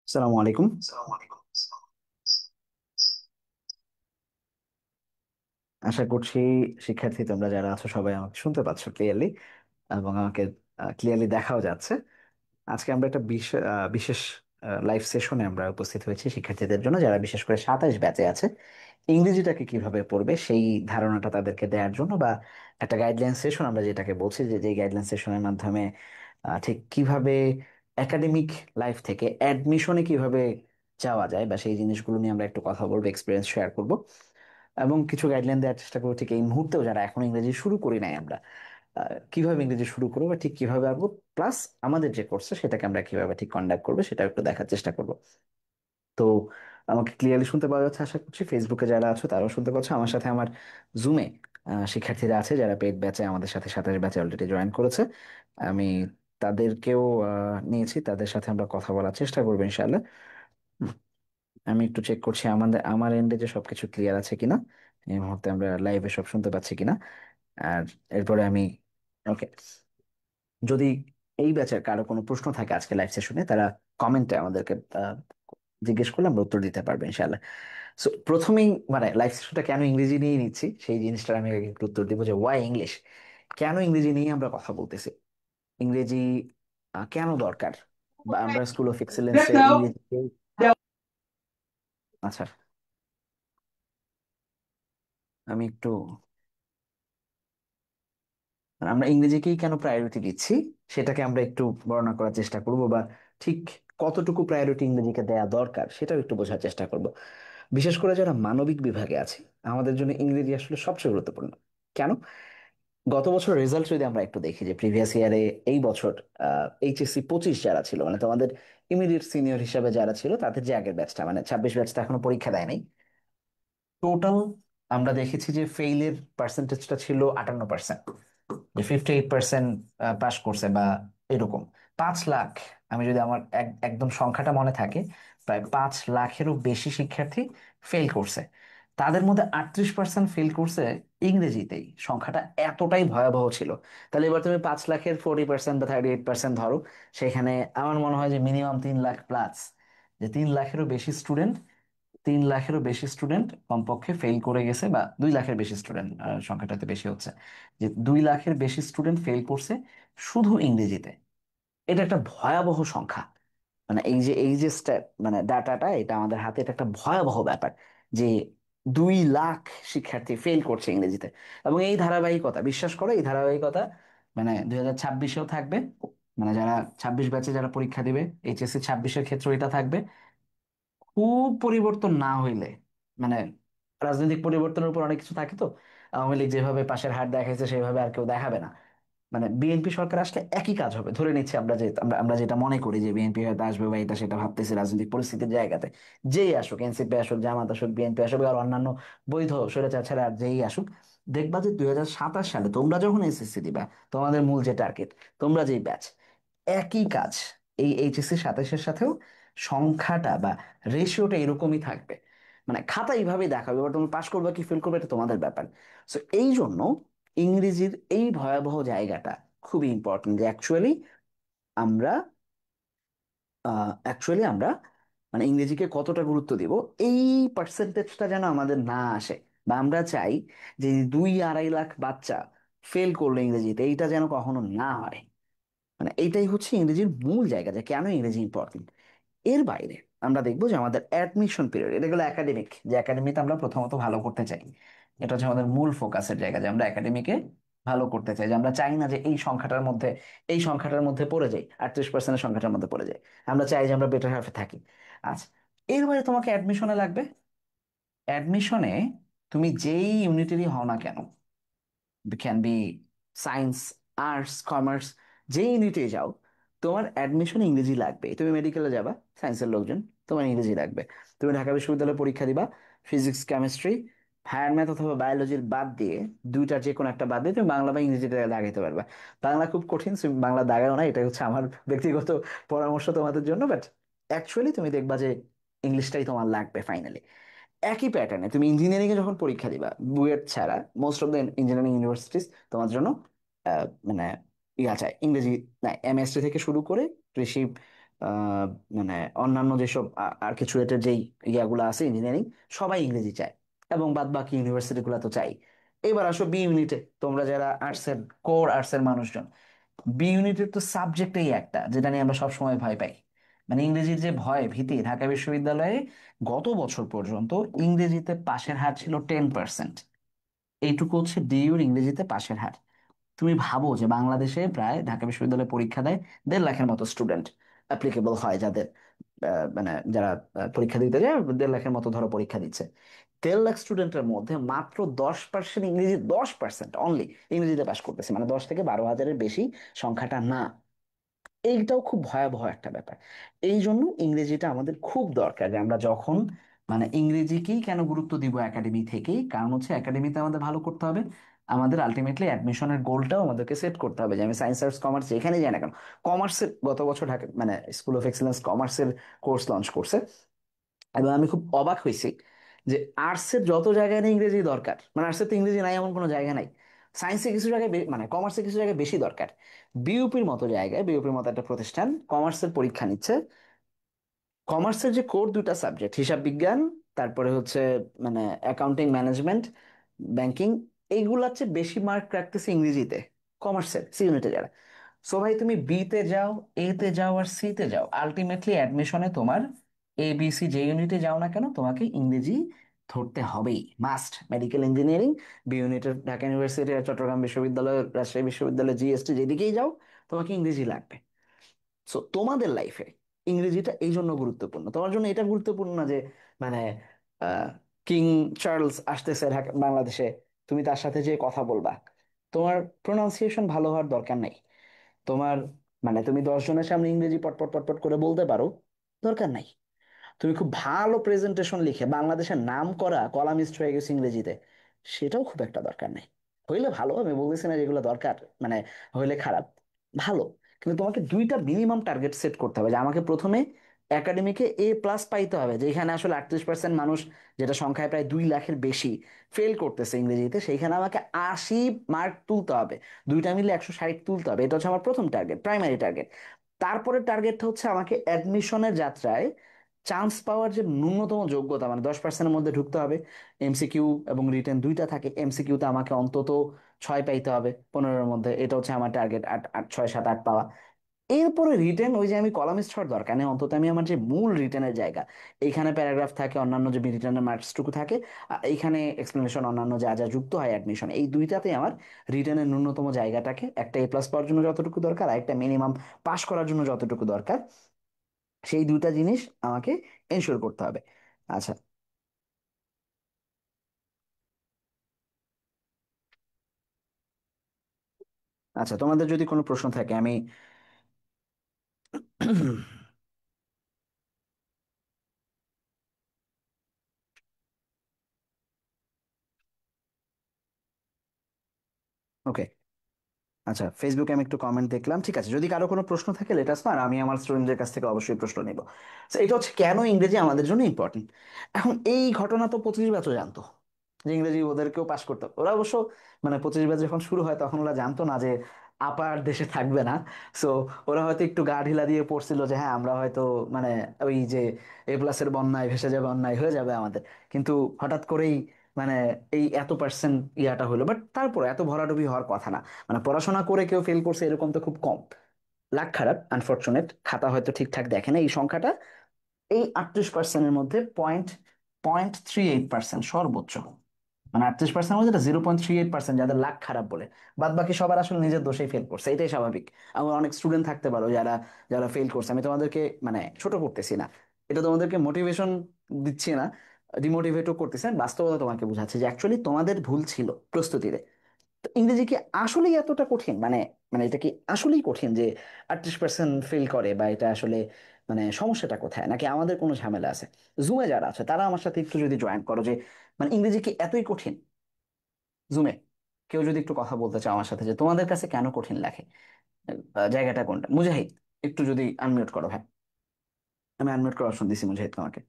আসসালামু আলাইকুম। আশা করছি শিক্ষার্থী তোমরা যারা আছো সবাই আমাকে শুনতে পাচ্ছ ক্লিয়ারলি, এবং আমাকে ক্লিয়ারলি দেখাও যাচ্ছে। আজকে আমরা একটা বিশেষ লাইভ সেশনে আমরা উপস্থিত হয়েছি শিক্ষার্থীদের জন্য, যারা বিশেষ করে 27 ব্যাচে আছে। ইংরেজিটাকে কিভাবে পড়বে সেই ধারণাটা তাদেরকে দেওয়ার জন্য, বা একটা গাইডলাইন সেশন আমরা যেটাকে বলছি, যে গাইডলাইন সেশনের মাধ্যমে ঠিক কিভাবে একাডেমিক লাইফ থেকে অ্যাডমিশনে কিভাবে যাওয়া যায় বা সেই জিনিসগুলো নিয়ে আমরা একটু কথা বলবো, এক্সপিরিয়েন্স শেয়ার করব এবং কিছু গাইডলাইন দেওয়ার চেষ্টা করবো। ঠিক এই মুহূর্তেও যারা এখন ইংরেজি শুরু করি নাই আমরা, কিভাবে ইংরেজি শুরু করবো বা ঠিক কিভাবে আসবো, প্লাস আমাদের যে কোর্স সেটাকে আমরা কিভাবে ঠিক কন্ডাক্ট করবো সেটা একটু দেখার চেষ্টা করবো। তো আমাকে ক্লিয়ারলি শুনতে পাওয়া যাচ্ছে আশা করছি। ফেসবুকে যারা আছো তারাও শুনতে পাচ্ছ। আমার সাথে আমার জুমে শিক্ষার্থীরা আছে যারা পেড ব্যাচে আমাদের সাথে 27 ব্যাচে অলরেডি জয়েন করেছে। আমি তাদেরকেও নিয়েছি, তাদের সাথে আমরা কথা বলার চেষ্টা করবো ইনশাআল্লাহ। হুম, আমি একটু চেক করছি আমার এন্ডে যে সবকিছু ক্লিয়ার আছে কিনা, এই মুহূর্তে আমরা লাইভে সব শুনতে পাচ্ছি কিনা। আর এরপরে আমি, ওকে, যদি এই ব্যাচের কারো কোনো প্রশ্ন থাকে আজকে লাইভ সেশনে, তারা কমেন্টে আমাদেরকে জিজ্ঞেস করলে আমরা উত্তর দিতে পারবো ইনশাআল্লাহ। সো প্রথমেই মানে লাইভ সেশনটা কেন ইংরেজি নিয়ে নিচ্ছি সেই জিনিসটার আমি আগে একটু উত্তর দিব, যে ওয়াই ইংলিশ, কেন ইংরেজি নিয়ে আমরা কথা বলতেছি। ইংরেজি কেন দরকার, বা আমরা স্কুল অফ এক্সেলেন্সে ইংরেজি, আচ্ছা, আমি একটু, আমরা ইংরেজিকেই কেন প্রায়োরিটি দিচ্ছি সেটাকে আমরা একটু বর্ণনা করার চেষ্টা করব, বা ঠিক কতটুকু প্রায়োরিটি ইংরেজিকে দেয়া দরকার সেটাও একটু বোঝার চেষ্টা করব। বিশেষ করে যারা মানবিক বিভাগে আছে, আমাদের জন্য ইংরেজি আসলে সবচেয়ে গুরুত্বপূর্ণ। কেন? গত বছর রেজাল্ট যদি আমরা একটু দেখি, যে প্রিভিয়াস ইয়ারে এই বছর এইচএসসি 25 যারা ছিল, মানে তোমাদের ইমিডিয়েট সিনিয়র হিসাবে যারা ছিল, তাদের যে আগের ব্যাচটা মানে 26 ব্যাচটা এখনো পরীক্ষা দেয় নাই, টোটাল আমরা দেখেছি যে ফেইলের পার্সেন্টেজটা ছিল 58%, যে 58% পাস করছে বা এরকম 5 লাখ। আমি যদি আমার একদম সংখ্যাটা মনে থাকে, প্রায় 5 লাখেরও বেশি শিক্ষার্থী ফেল করছে। তাদের মধ্যে 38% ফেল করছে ইংরেজিতেই। সংখ্যাটা এতটাই ভয়াবহ ছিল। তাহলে এবার তুমি 5 লাখের 40% বা 38% ধরো, সেখানে আমার মনে হয় যে মিনিমাম 3 লাখ প্লাস, যে 3 লাখেরও বেশি স্টুডেন্ট, 3 লাখেরও বেশি স্টুডেন্ট কমপক্ষে ফেল করে গেছে, বা 2 লাখের বেশি স্টুডেন্ট, সংখ্যাটাতে বেশি হচ্ছে, যে 2 লাখের বেশি স্টুডেন্ট ফেল করছে শুধু ইংরেজিতে। এটা একটা ভয়াবহ সংখ্যা। মানে এই যে মানে ডাটাটা এটা আমাদের হাতে, এটা একটা ভয়াবহ ব্যাপার, যে 2 লাখ শিক্ষার্থী ফেল করছে ইংরেজিতে। এবং এই ধারাবাহিকতা, বিশ্বাস করো, এই ধারাবাহিকতা মানে 2026-এও থাকবে। মানে যারা 26 ব্যাচে যারা পরীক্ষা দিবে, এইচএসসি 26-এর ক্ষেত্রে এটা থাকবে। খুব পরিবর্তন না হইলে, মানে রাজনৈতিক পরিবর্তনের উপর অনেক কিছু থাকে তো, আওয়ামী লীগ যেভাবে পাশের হাট দেখাইছে সেভাবে আর কেউ দেখাবে না। মানে বিএনপি সরকার আসলে একই কাজ হবে ধরে নিচ্ছি আমরা, যে আমরা যেটা মনে করি যে বিএনপি হয়তো আসবে বা এটা সেটা ভাবতেছি রাজনৈতিক পরিস্থিতির জায়গাতে, যেই আসুক, এনসিপি আসুক, জামাত আসুক, বিএনপি আসুক, আর অন্যান্য বৈধ স্বৈরাচার ছাড়া আর যেই আসুক, দেখবা যে 2027 সালে তোমরা যখন এসএসসি দিবা, তোমাদের মূল যে টার্গেট, তোমরা যেই ব্যাচ, একই কাজ এই এইচএসসি 27-এর সাথেও সংখ্যাটা বা রেশিওটা এরকমই থাকবে। মানে খাতা এইভাবেই দেখাবে, এবার তুমি পাস করবে কি ফেল করবে এটা তোমাদের ব্যাপার। সো এই জন্য ইংরেজির এই ভয়াবহ জায়গাটা খুবই ইম্পর্টেন্ট, যে আমরা অ্যাকচুয়ালি আমরা মানে ইংরেজিকে কতটা গুরুত্ব দিব, এই পার্সেন্টেজটা যেন আমাদের না আসে। বা আমরা চাই যে 2-2.5 লাখ বাচ্চা ফেল করলো ইংরেজিতে, এইটা যেন কখনো না হয়। মানে এইটাই হচ্ছে ইংরেজির মূল জায়গা, যে কেন ইংরেজি ইম্পর্টেন্ট। এর বাইরে আমরা দেখবো যে আমাদের অ্যাডমিশন পিরিয়ড, এটা হলো একাডেমিক, যে একাডেমিতে আমরা প্রথমত ভালো করতে চাই। এটা হচ্ছে আমাদের মূল ফোকাসের জায়গা, যে আমরা একাডেমিকে ভালো করতে চাই, যে আমরা চাই না যে এই সংখ্যাটার মধ্যে পড়ে যাই, 38%-এর সংখ্যাটার মধ্যে পড়ে যাই। আমরা চাই যে আমরা বেটার হাফে থাকি। আচ্ছা, এর বাইরে তোমাকে অ্যাডমিশনে লাগবে। অ্যাডমিশনে তুমি যেই ইউনিটেরই হও না কেন, can be science, arts, commerce, যে ইউনিটে যাও, তোমার অ্যাডমিশন ইংরেজি লাগবে। তুমি মেডিকেলে যাবা, সায়েন্সের লোকজন, তোমার ইংরেজি লাগবে। তুমি ঢাকা বিশ্ববিদ্যালয়ে পরীক্ষা দিবা, ফিজিক্স, কেমিস্ট্রি, হায়ার ম্যাথ অথবা বায়োলজির বাদ দিয়ে, দুইটার যে কোনো একটা বাদ দিয়ে তুমি বাংলা বা ইংরেজিতে দাগাইতে পারবা। বাংলা খুব কঠিন, তুমি বাংলা দাগাও না, এটা হচ্ছে আমার ব্যক্তিগত পরামর্শ তোমাদের জন্য। বাট অ্যাকচুয়ালি তুমি দেখবা যে ইংলিশটাই তোমার লাগবে ফাইনালি। একই প্যাটার্নে তুমি ইঞ্জিনিয়ারিং এ যখন পরীক্ষা দিবা, বুয়েট ছাড়া most of the engineering universities তোমার জন্য মানে চায় ইংরেজি। না, এমএসসি থেকে শুরু করে কৃষি, আহ, মানে অন্যান্য যেসব আর কিছু এটার যেই ইয়াগুলো আছে ইঞ্জিনিয়ারিং, সবাই ইংরেজি চায়, এবং বাদ বাকি ইউনিভার্সিটি গুলো তো চাই। এবার আসো বি ইউনিটে, তোমরা যারা আর্টসের, কোর আর্টসের মানুষজন, বি ইউনিটের তো সাবজেক্টই একটা যেটা নিয়ে আমরা সবসময় ভয় পাই, মানে ইংরেজির যে ভয় ভীতি। ঢাকা বিশ্ববিদ্যালয়ে গত বছর পর্যন্ত ইংরেজিতে পাশের হার ছিল 10%। এইটুকু হচ্ছে ডিইউর ইংরেজিতে পাশের হার। তুমি ভাবো যে বাংলাদেশে প্রায় ঢাকা বিশ্ববিদ্যালয়ে পরীক্ষা দেয় 1.5 লাখের মতো স্টুডেন্ট অ্যাপ্লিকেবল হয়, যাদের মানে যারা পরীক্ষা দিতে যায়, 1.5 লাখের মতো ধরো পরীক্ষা দিচ্ছে। 1.5 লাখ স্টুডেন্টের মধ্যে মাত্র 10% ইংরেজি, 10% অনলি ইংরেজিতে পাশ করতেছে, মানে 10 থেকে 12 হাজারের বেশি সংখ্যাটা না। এইটাও খুব ভয়াবহ একটা ব্যাপার। এই জন্য ইংরেজিটা আমাদের খুব দরকার, যে আমরা যখন মানে ইংরেজিকেই কেন গুরুত্ব দিব একাডেমি থেকেই, কারণ হচ্ছে একাডেমিতে আমাদের ভালো করতে হবে। আমাদের আলটিমেটলি অ্যাডমিশনের গোলটাও আমাদেরকে সেট করতে হবে, যে আমি সায়েন্স আর্টস কমার্স যেখানে যাই না কেন। কমার্সের গত বছর ঢাকা মানে স্কুল অফ এক্সেলেন্স কমার্সের কোর্স লঞ্চ করছে, এবং আমি খুব অবাক হয়েছি যে আর্টসের যত জায়গায় নেই ইংরেজি দরকার, মানে আর্টসের তো ইংরেজি নাই এমন কোনো জায়গা নাই। সায়েন্সে কিছু জায়গায় মানে কমার্সে কিছু জায়গায় বেশি দরকার। বিইউপির মতো জায়গায়, বিইউপির মতো একটা প্রতিষ্ঠান কমার্সের পরীক্ষা নিচ্ছে, কমার্সের যে কোর দুটা সাবজেক্ট, হিসাব বিজ্ঞান, তারপরে হচ্ছে মানে অ্যাকাউন্টিং ম্যানেজমেন্ট, ব্যাংকিং, এইগুলার চেয়ে বেশি মার্ক রাখতেছে ইংরেজিতে কমার্সের সি ইউনিটে যারা। সো ভাই তুমি বি তে যাও, এ তে যাও আর সি তে যাও, আলটিমেটলি অ্যাডমিশনে তোমার এ বি সি যে ইউনিটে যাও না কেন, তোমাকে ইংরেজি ধরতে হবেই, মাস্ট। মেডিকেল ইঞ্জিনিয়ারিং বি ইউনিটের ঢাকা ইউনিভার্সিটি, চট্টগ্রাম বিশ্ববিদ্যালয়, রাজশাহী বিশ্ববিদ্যালয়, জিএসটি, যেদিকেই যাও তোমাকে ইংরেজি লাগবে। সো তোমাদের লাইফে ইংরেজিটা এই জন্য গুরুত্বপূর্ণ, তোমার জন্য এটা গুরুত্বপূর্ণ না যে মানে আহ, কিং চার্লস আসতেছে বাংলাদেশে, তুমি তার সাথে যে কথা বলবা, তোমার প্রোনাউন্সিয়েশন ভালো হওয়ার দরকার নাই। তোমার মানে তুমি 10 জনের সামনে ইংরেজি পটপট পটপট করে বলতে পারো, দরকার নাই। তুমি খুব ভালো প্রেজেন্টেশন লিখে বাংলাদেশের নাম করা কলামিস্ট হয়ে গেছে ইংরেজিতে, সেটাও খুব একটা দরকার নেই। হইলে ভালো, আমি বলতেছি না যেগুলো দরকার মানে হইলে খারাপ, ভালো। কিন্তু তোমাকে দুইটা মিনিমাম টার্গেট সেট করতে হবে, যে আমাকে প্রথমে একাডেমিকে A+ পাইতে হবে, যেখানে আসলে 38% মানুষ, যেটা সংখ্যায় প্রায় 2 লাখের বেশি ফেল করতেছে ইংরেজিতে, সেইখানে আমাকে 80 মার্ক তুলতে হবে। দুইটা মিলে 160 তুলতে হবে, এটা হচ্ছে আমার প্রথম টার্গেট, প্রাইমারি টার্গেট। তারপরে টার্গেটটা হচ্ছে আমাকে অ্যাডমিশনের যাত্রায় চান্স পাওয়ার যে ন্যূনতম যোগ্যতা, মানে 10%-এর মধ্যে ঢুকতে হবে। এমসিকিউ এবং রিটেন দুইটা থাকে, এমসিকিউতে আমাকে অন্তত 6 পাইতে হবে 15-এর মধ্যে, এটা হচ্ছে আমার টার্গেট, 8 8 6 7 8 পাওয়া। এরপরে রিটেন, ওই যে আমি কলামিস্ট হওয়ার দরকার নেই, অন্তত আমি আমার যে মূল রিটেনের জায়গা, এইখানে প্যারাগ্রাফ থাকে, অন্যান্য যে রিটেনের মার্কসটুকু থাকে, আর এইখানে এক্সপ্লেনেশন অন্যান্য যা যা যুক্ত হয় অ্যাডমিশন, এই দুইটাতেই আমার রিটেনের ন্যূনতম জায়গাটাকে, একটা A+ পাওয়ার জন্য যতটুকু দরকার, আর একটা মিনিমাম পাস করার জন্য যতটুকু দরকার, সেই দুইটা জিনিস আমাকে এনশিওর করতে হবে। আচ্ছা। আচ্ছা, তোমাদের যদি কোনো প্রশ্ন থাকে আমি ওকে। আচ্ছা, ফেসবুকে আমি একটু কমেন্ট দেখলাম, ঠিক আছে, যদি কারো কোনো প্রশ্ন থাকে লেটাস না, আর আমি আমার স্টুডেন্টদের কাছ থেকে অবশ্যই প্রশ্ন নিব। তো এটা হচ্ছে কেন ইংরেজি আমাদের জন্য ইম্পর্টেন্ট। এখন এই ঘটনা তো 25 ব্যাচও জানতো, যে ইংরেজি ওদেরকেও পাশ করতে হবে। ওরা অবশ্য মানে 25 ব্যাচ যখন শুরু হয় তখন ওরা জানতো না যে আপার দেশে থাকবে না। সো ওরা হয়তো একটু গা ঢিলা দিয়ে পড়ছিল যে হ্যাঁ আমরা হয়তো মানে ওই যে A+-এর বন্যায় ভেসে যাবে, অন্যায় হয়ে যাবে আমাদের। কিন্তু হঠাৎ করেই মানে এই এত পার্সেন্ট ইয়াটা হলো, বাট তারপর এত ভরাডুবি হওয়ার কথা না। মানে পড়াশোনা করে কেউ ফেল করছে এরকম তো খুব কম। লাক খারাপ, আনফরচুনেট, খাতা হয়তো ঠিকঠাক দেখে না, এই সংখ্যাটা এই 38%-এর মধ্যে 0.38% সর্বোচ্চ। মানে 38% মধ্যে 0.38% যাদের লাক খারাপ বলে, বাদ বাকি সবার আসলে নিজের দোষেই ফেল করছে, এটাই স্বাভাবিক। আমার অনেক স্টুডেন্ট থাকতে পারো যারা যারা ফেল করছে, আমি তোমাদেরকে মানে ছোট করতেছি না, এটা তোমাদেরকে মোটিভেশন দিচ্ছি না, ডিমোটিভেটও করতেছি না, বাস্তবতা তোমাকে বোঝাচ্ছে যে অ্যাকচুয়ালি তোমাদের ভুল ছিল প্রস্তুতিতে। তো ইংরেজি কি আসলেই এতটা কঠিন, মানে মানে এটা কি আসলেই কঠিন যে 38% ফেল করে, বা এটা আসলে মানে সমস্যাটা কোথায়, নাকি আমাদের কোনো ঝামেলা আছে? জুমে যারা আছে তারা আমার সাথে একটু যদি জয়েন করো, যে মানে ইংরেজি কি এতই কঠিন? জুমে কেউ যদি একটু কথা বলতে চাও আমার সাথে, যে তোমাদের কাছে কেন কঠিন লাগে, জায়গাটা কোনটা? মুজাহিদ, একটু যদি আনমিউট করো ভাই। আমি আনমিউট করার অপশন দিছি মুজাহিদ তোমাকে।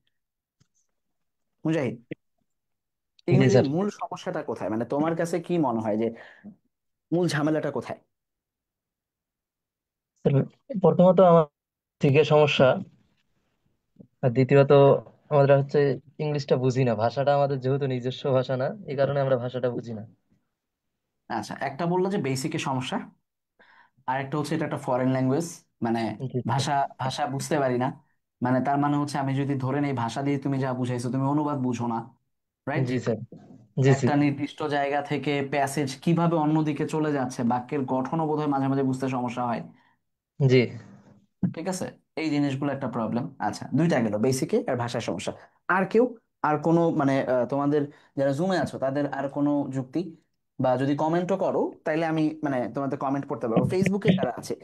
মুজাহিদ, জি ইংরেজির স্যার। মূল সমস্যাটা কোথায়, মানে তোমার কাছে কি মনে হয় যে মূল ঝামেলাটা কোথায়? স্যার, প্রথমত থেকে সমস্যা। আর দ্বিতীয়ত আমরা হচ্ছে ইংলিশটা বুঝি না, ভাষাটা আমাদের যেহেতু নিজস্ব ভাষা না, এই কারণে আমরা ভাষাটা বুঝি না। আচ্ছা, একটা বললো যে বেসিকের সমস্যা, আর একটা হচ্ছে এটা একটা ফরেন ল্যাঙ্গুয়েজ, মানে জি স্যার। ভাষা ভাষা বুঝতে পারি না। মানে তার মানে হচ্ছে আমি যদি ধরে নেই ভাষা দিয়ে তুমি যা বুঝাইছো তুমি অনুবাদ বুঝো না, রাইট? জি স্যার। জি জি। একটা নির্দিষ্ট জায়গা থেকে প্যাসেজ কিভাবে অন্যদিকে চলে যাচ্ছে, বাক্যের গঠনও বোধহয় মাঝে মাঝে বুঝতে সমস্যা হয়। জি ঠিক আছে, এই জিনিসগুলো একটা প্রবলেম। আচ্ছা, দুইটা গেল, বেসিকে আর ভাষার সমস্যা। আর কেউ, আর কোনো মানে তোমাদের যারা জুমে আছো তাদের আর কোনো যুক্তি, বা যদি কমেন্টও করো তাইলে আমি মানে তোমাদের কমেন্ট পড়তে পারবো। ফেসবুকে যারা আছে,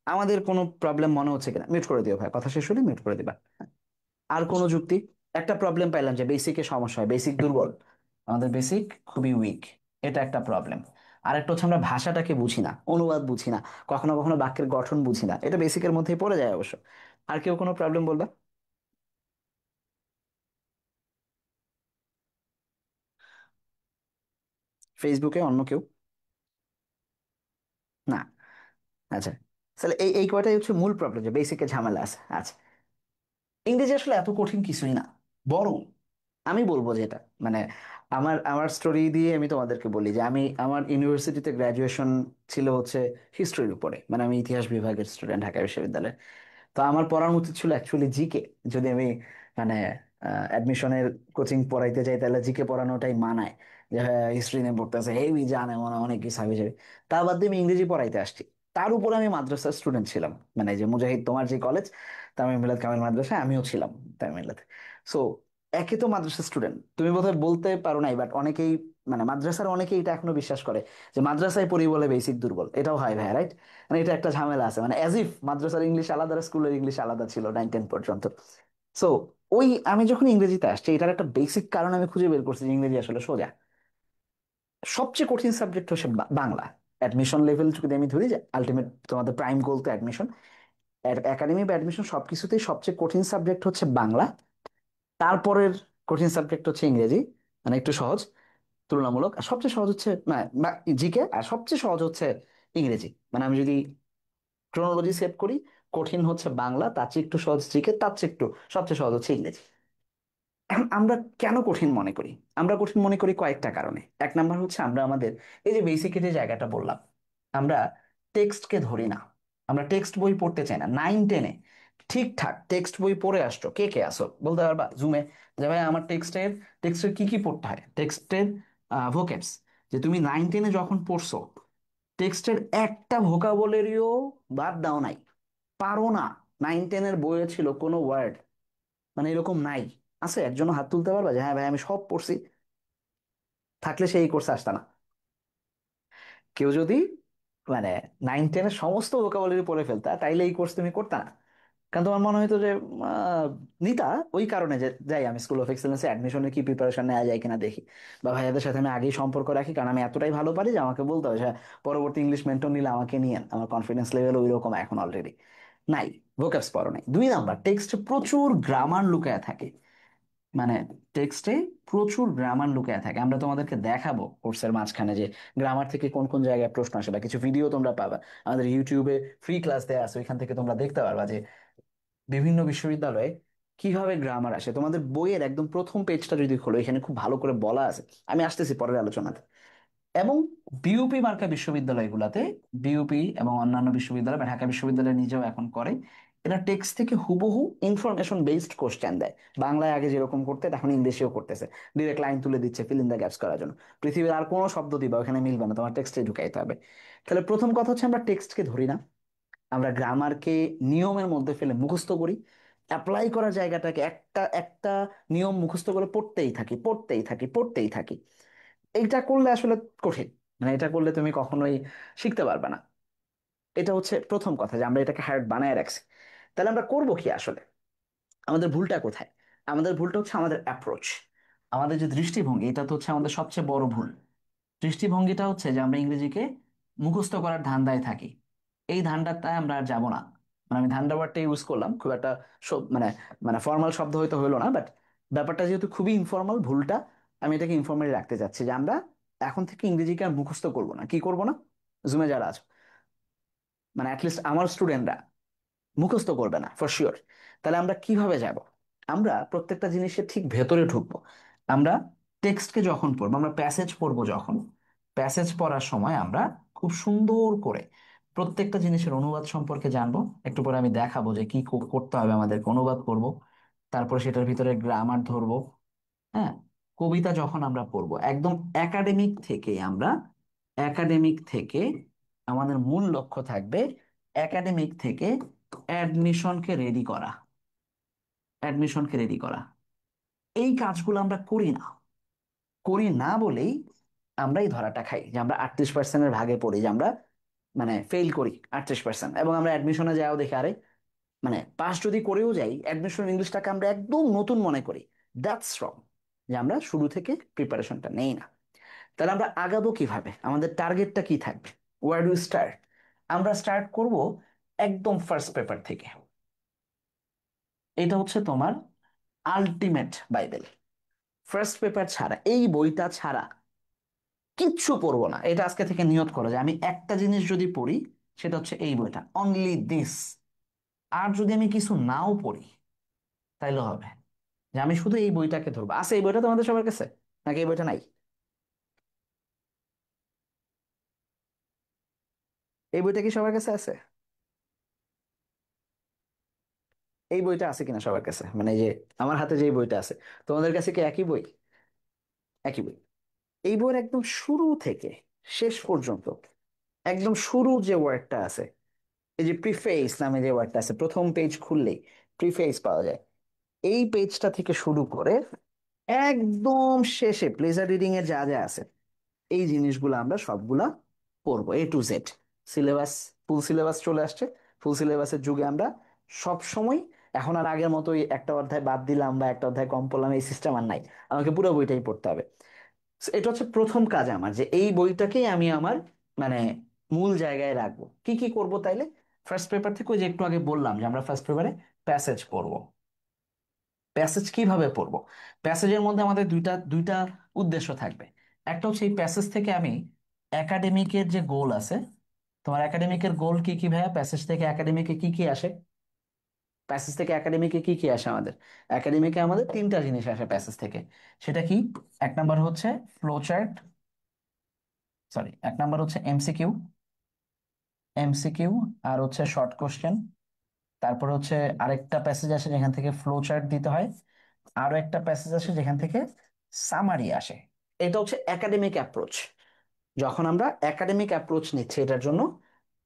আমাদের কোনো প্রবলেম মনে হচ্ছে কিনা মিউট করে দিও ভাই, কথা শেষ হলে মিউট করে দিবা। আর কোনো যুক্তি? একটা প্রবলেম পাইলাম যে বেসিকে সমস্যা হয়, বেসিক দুর্বল, আমাদের বেসিক খুবই উইক, এটা একটা প্রবলেম। আর একটা হচ্ছে আমরা ভাষাটাকে বুঝি না, অনুবাদ বুঝি না, কখনো কখনো বাক্যের গঠন বুঝি না, এটা বেসিকের মধ্যেই পড়ে যায় অবশ্য। আর কেউ কোনো প্রবলেম বলবা? ফেসবুকে অন্য কেউ? না? আচ্ছা, তাহলে এই এই কয়টাই হচ্ছে মূল প্রবলেম, যে বেসিকে ঝামেলা আছে। আচ্ছা, ইংরেজি আসলে এত কঠিন কিছুই না, বরং আমি বলবো যেটা মানে আমার আমার স্টোরি দিয়ে আমি তোমাদেরকে বলি যে আমি আমার ইউনিভার্সিটিতে গ্রাজুয়েশন ছিল হচ্ছে হিস্ট্রির উপরে, মানে আমি ইতিহাস বিভাগের স্টুডেন্ট ঢাকা বিশ্ববিদ্যালয়ে। তো আমার পড়ার উচিত ছিল অ্যাকচুয়ালি জিকে। যদি আমি মানে অ্যাডমিশনের কোচিং পড়াইতে যাই তাহলে জিকে পড়ানোটাই মানায়, যে হ্যাঁ হিস্ট্রি নিয়ে পড়তেছে হেভি জানে মনে হয়, অনেক কিছু হাবি যাবে। তা বাদ দিয়ে আমি ইংরেজি পড়াইতে আসছি। তার উপরে আমি মাদ্রাসার স্টুডেন্ট ছিলাম, মানে এই যে মুজাহিদ তোমার যে কলেজ, তামিম মিলাদ কামিল মাদ্রাসা, আমিও ছিলাম তামিম মিলাতে। সো একে তো মাদ্রাসা স্টুডেন্ট, তুমি বোধহয় বলতে পারো নাই, বাট অনেকেই মানে মাদ্রাসার অনেকেই এটা এখনো বিশ্বাস করে যে মাদ্রাসায় পড়ি বলে বেসিক দুর্বল, এটাও হয় ভাই, রাইট? মানে এটা একটা ঝামেলা আছে, মানে অ্যাজ ইফ মাদ্রাসার ইংলিশ আলাদা আর স্কুলের ইংলিশ আলাদা ছিল 9-10 পর্যন্ত। সো ওই আমি যখন ইংরেজিতে আসছি এটার একটা বেসিক কারণ আমি খুঁজে বের করছি যে ইংরেজি আসলে সোজা। সবচেয়ে কঠিন সাবজেক্ট হচ্ছে বাংলা। অ্যাডমিশন লেভেল যদি আমি ধরি যে আলটিমেট তোমাদের প্রাইম গোল তো অ্যাডমিশন, একাডেমি বা অ্যাডমিশন সবকিছুতেই সবচেয়ে কঠিন সাবজেক্ট হচ্ছে বাংলা। তারপরের কঠিন সাবজেক্ট হচ্ছে ইংরেজি, মানে একটু সহজ তুলনামূলক। আর সবচেয়ে সহজ হচ্ছে জিকে, আর সবচেয়ে সহজ হচ্ছে ইংরেজি। মানে আমি যদি ক্রোনোলজি সেট করি, কঠিন হচ্ছে বাংলা, তার চেয়ে একটু সহজ জিকে, তার চেয়ে একটু সবচেয়ে সহজ হচ্ছে ইংরেজি। এখন আমরা কেন কঠিন মনে করি? আমরা কঠিন মনে করি কয়েকটা কারণে। এক নাম্বার হচ্ছে আমরা আমাদের এই যে বেসিকের যে জায়গাটা বললাম, আমরা টেক্সটকে ধরি না। আমরা টেক্সট বই পড়তে চাই না। 9-10-এ ঠিকঠাক টেক্সট বই পড়ে আসছো, কে কে আসো বলতে পারবা জুমে যে ভাই আমার টেক্সটের কি কি পড়তে হয়, টেক্সটের ভোকেবস, যে তুমি 9-10-এ যখন পড়ছো টেক্সটের একটা ভোকাবুলারিও বাদ দাও নাই, পারো না? 9-10-এর বইয়ে ছিল কোনো ওয়ার্ড মানে এরকম নাই? আছে একজনও হাত তুলতে পারবা যে হ্যাঁ ভাই আমি সব পড়ছি? থাকলে সেই কোর্সে আসতা না। কেউ যদি মানে 9-10-এর সমস্ত ভোকাবুলারি পড়ে ফেলতা তাইলে এই কোর্স তুমি করতা না। কারণ তোমার মনে হয়তো যে নিতা ওই কারণে যে যাই আমি স্কুল অফ এক্সেলেন্সে অ্যাডমিশনের কি প্রিপারেশন নেওয়া যায় কিনা দেখি, বা ভাইয়াদের সাথে আমি আগেই সম্পর্ক রাখি কারণ আমি এতটাই ভালো পারি যে আমাকে বলতে হবে যে হ্যাঁ, পরবর্তী ইংলিশ মেন্টর নিলে আমাকে নিয়ে আমার কনফিডেন্স লেভেল ওই রকম এখন অলরেডি নাই। ভোকাবস পড়ো নাই। দুই নাম্বার, টেক্সটে প্রচুর গ্রামার লুকায় থাকে। মানে টেক্সটে প্রচুর গ্রামার লুকায় থাকে, আমরা তোমাদেরকে দেখাবো কোর্সের মাঝখানে যে গ্রামার থেকে কোন কোন জায়গায় প্রশ্ন আসে, বা কিছু ভিডিও তোমরা পাবা। আমাদের ইউটিউবে ফ্রি ক্লাস দেওয়া আছে, ওইখান থেকে তোমরা দেখতে পারবা যে বিভিন্ন বিশ্ববিদ্যালয়ে কিভাবে গ্রামার আসে। তোমাদের বইয়ের একদম প্রথম পেজটা যদি খোলো, এখানে খুব ভালো করে বলা আছে। আমি আসতেছি পরের আলোচনাতে। এবং বিইউপি মার্কা বিশ্ববিদ্যালয়গুলোতে, বিইউপি এবং অন্যান্য বিশ্ববিদ্যালয় বা ঢাকা বিশ্ববিদ্যালয় নিজেও এখন করে, এরা টেক্সট থেকে হুবহু ইনফরমেশন বেসড কোশ্চেন দেয়। বাংলায় আগে যেরকম করতে এখন ইংলিশেও করতেছে, ডিরেক্ট লাইন তুলে দিচ্ছে ফিল ইন দ্য গ্যাপস করার জন্য। পৃথিবীর আর কোনো শব্দ দিবা ওখানে মিলবে না, তোমার টেক্সটে ঢুকাইতে হবে। তাহলে প্রথম কথা হচ্ছে আমরা টেক্সটকে ধরি না, আমরা গ্রামারকে নিয়মের মধ্যে ফেলে মুখস্থ করি। অ্যাপ্লাই করার জায়গাটাকে একটা একটা নিয়ম মুখস্থ করে পড়তেই থাকি, পড়তেই থাকি, পড়তেই থাকি। এইটা করলে আসলে কঠিন, মানে এটা করলে তুমি কখনোই শিখতে পারবে না। এটা হচ্ছে প্রথম কথা, যে আমরা এটাকে হার্ড বানায় রাখছি। তাহলে আমরা করবো কি আসলে? আমাদের ভুলটা কোথায়? আমাদের ভুলটা হচ্ছে আমাদের অ্যাপ্রোচ, আমাদের যে দৃষ্টিভঙ্গি, এটা তো হচ্ছে আমাদের সবচেয়ে বড় ভুল। দৃষ্টিভঙ্গিটা হচ্ছে যে আমরা ইংরেজিকে মুখস্থ করার ধান্দায় থাকি। এই ধান্দাটায় আমরা আর যাবো না। মানে আমি ধান্দা ওয়ার্ডটা ইউজ করলাম, খুব একটা মানে মানে ফর্মাল শব্দ হয়তো হলো না, বাট ব্যাপারটা যেহেতু খুবই ইনফর্মাল, ভুলটা আমি এটাকে ইনফর্মালি রাখতে চাচ্ছি যে আমরা এখন থেকে ইংরেজিকে আর মুখস্থ করবো না। কি করবো না? জুমে যারা আছে, মানে অ্যাটলিস্ট আমার স্টুডেন্টরা মুখস্থ করবে না ফর শিওর। তাহলে আমরা কিভাবে যাব? আমরা প্রত্যেকটা জিনিসের ঠিক ভেতরে ঢুকবো। আমরা টেক্সটকে যখন পড়বো, আমরা প্যাসেজ পড়বো যখন, প্যাসেজ পড়ার সময় আমরা খুব সুন্দর করে প্রত্যেকটা জিনিসের অনুবাদ সম্পর্কে জানবো। একটু পরে আমি দেখাবো যে কি করতে হবে, আমাদেরকে অনুবাদ করব, তারপরে সেটার ভিতরে গ্রামার ধরবো। হ্যাঁ, কবিতা যখন আমরা পড়বো একদম একাডেমিক থেকে, আমরা একাডেমিক থেকে আমাদের মূল লক্ষ্য থাকবে একাডেমিক থেকে অ্যাডমিশনকে রেডি করা, অ্যাডমিশনকে রেডি করা। এই কাজগুলো আমরা করি না, করি না বলেই আমরা এই ধরাটা খাই যে আমরা 38%-এর ভাগে পড়ি, যে আমরা মানে ফেল করি 38%, এবং আমরা অ্যাডমিশনে যাও দেখি আরে মানে পাস যদি করেও যাই, অ্যাডমিশন ইংলিশটাকে আমরা একদম নতুন মনে করি। দ্যাটস রং, যে আমরা শুরু থেকে প্রিপারেশনটা নেই না। তাহলে আমরা আগাবো কিভাবে, আমাদের টার্গেটটা কি থাকবে, ওয়ার ডু স্টার্ট? আমরা স্টার্ট করব একদম ফার্স্ট পেপার থেকে। এটা হচ্ছে তোমার আলটিমেট বাইবেল। ফার্স্ট পেপার ছাড়া, এই বইটা ছাড়া কিচ্ছু পড়বো না, এটা আজকে থেকে নিয়ত করো যে আমি একটা জিনিস যদি পড়ি সেটা হচ্ছে এই বইটা, অনলি দিস। আর যদি আমি কিছু নাও পড়ি তাইলে হবে, যে আমি শুধু এই বইটাকে ধরবো। আছে এই বইটা তোমাদের সবার কাছে, নাকি এই বইটা নাই? এই বইটা কি সবার কাছে আছে? এই বইটা আছে কিনা সবার কাছে, মানে এই যে আমার হাতে যে বইটা আছে, তোমাদের কাছে কি একই বই? একই বই। এই বইয়ের একদম শুরু থেকে শেষ পর্যন্ত, একদম শুরু যে ওয়ার্ডটা আছে, এই যে প্রিফেস নামে যে ওয়ার্ডটা আছে, প্রথম পেজ খুললেই প্রিফেস পাওয়া যায়। এই পেজটা থেকে শুরু করে একদম শেষে প্লেজার রিডিং এর যা যা আছে, এই জিনিসগুলো আমরা সবগুলা পড়বো A to Z। Syllabus, full syllabus চলে আসছে। ফুল সিলেবাসের যুগে আমরা সব সময়, এখন আর আগের মতোই একটা অধ্যায় বাদ দিলাম বা একটা অধ্যায় কম পড়লাম এই সিস্টেম আর নাই, আমাকে পুরো বইটাই পড়তে হবে। So, এটা হচ্ছে প্রথম কাজ আমার, যে এই বইটাকেই আমি আমার মানে মূল জায়গায় রাখবো। কি কি করব তাইলে? ফার্স্ট পেপার থেকে, ওই যে একটু আগে বললাম যে আমরা ফার্স্ট পেপারে প্যাসেজ পড়বো। প্যাসেজ কিভাবে পড়বো? প্যাসেজের মধ্যে আমাদের দুইটা দুইটা উদ্দেশ্য থাকবে। একটা হচ্ছে এই প্যাসেজ থেকে আমি একাডেমিকের যে গোল আছে, তোমার একাডেমিকের গোল কি কি ভাইয়া? প্যাসেজ থেকে একাডেমিকে কি কি আসে? প্যাসেজ থেকে একাডেমিকে কি কি আসে আমাদের? একাডেমিকে আমাদের তিনটা জিনিস আসে প্যাসেজ থেকে। সেটা কি? এক নাম্বার হচ্ছে ফ্লো চার্ট, সরি, এক নাম্বার হচ্ছে এমসিকিউ, এমসিকিউ, আর হচ্ছে শর্ট কোশ্চেন। তারপর হচ্ছে আরেকটা প্যাসেজ আসে যেখান থেকে ফ্লো চার্ট দিতে হয়, আরো একটা প্যাসেজ আসে যেখান থেকে সামারি আসে। এটা হচ্ছে একাডেমিক অ্যাপ্রোচ। যখন আমরা একাডেমিক অ্যাপ্রোচ নিচ্ছি এটার জন্য,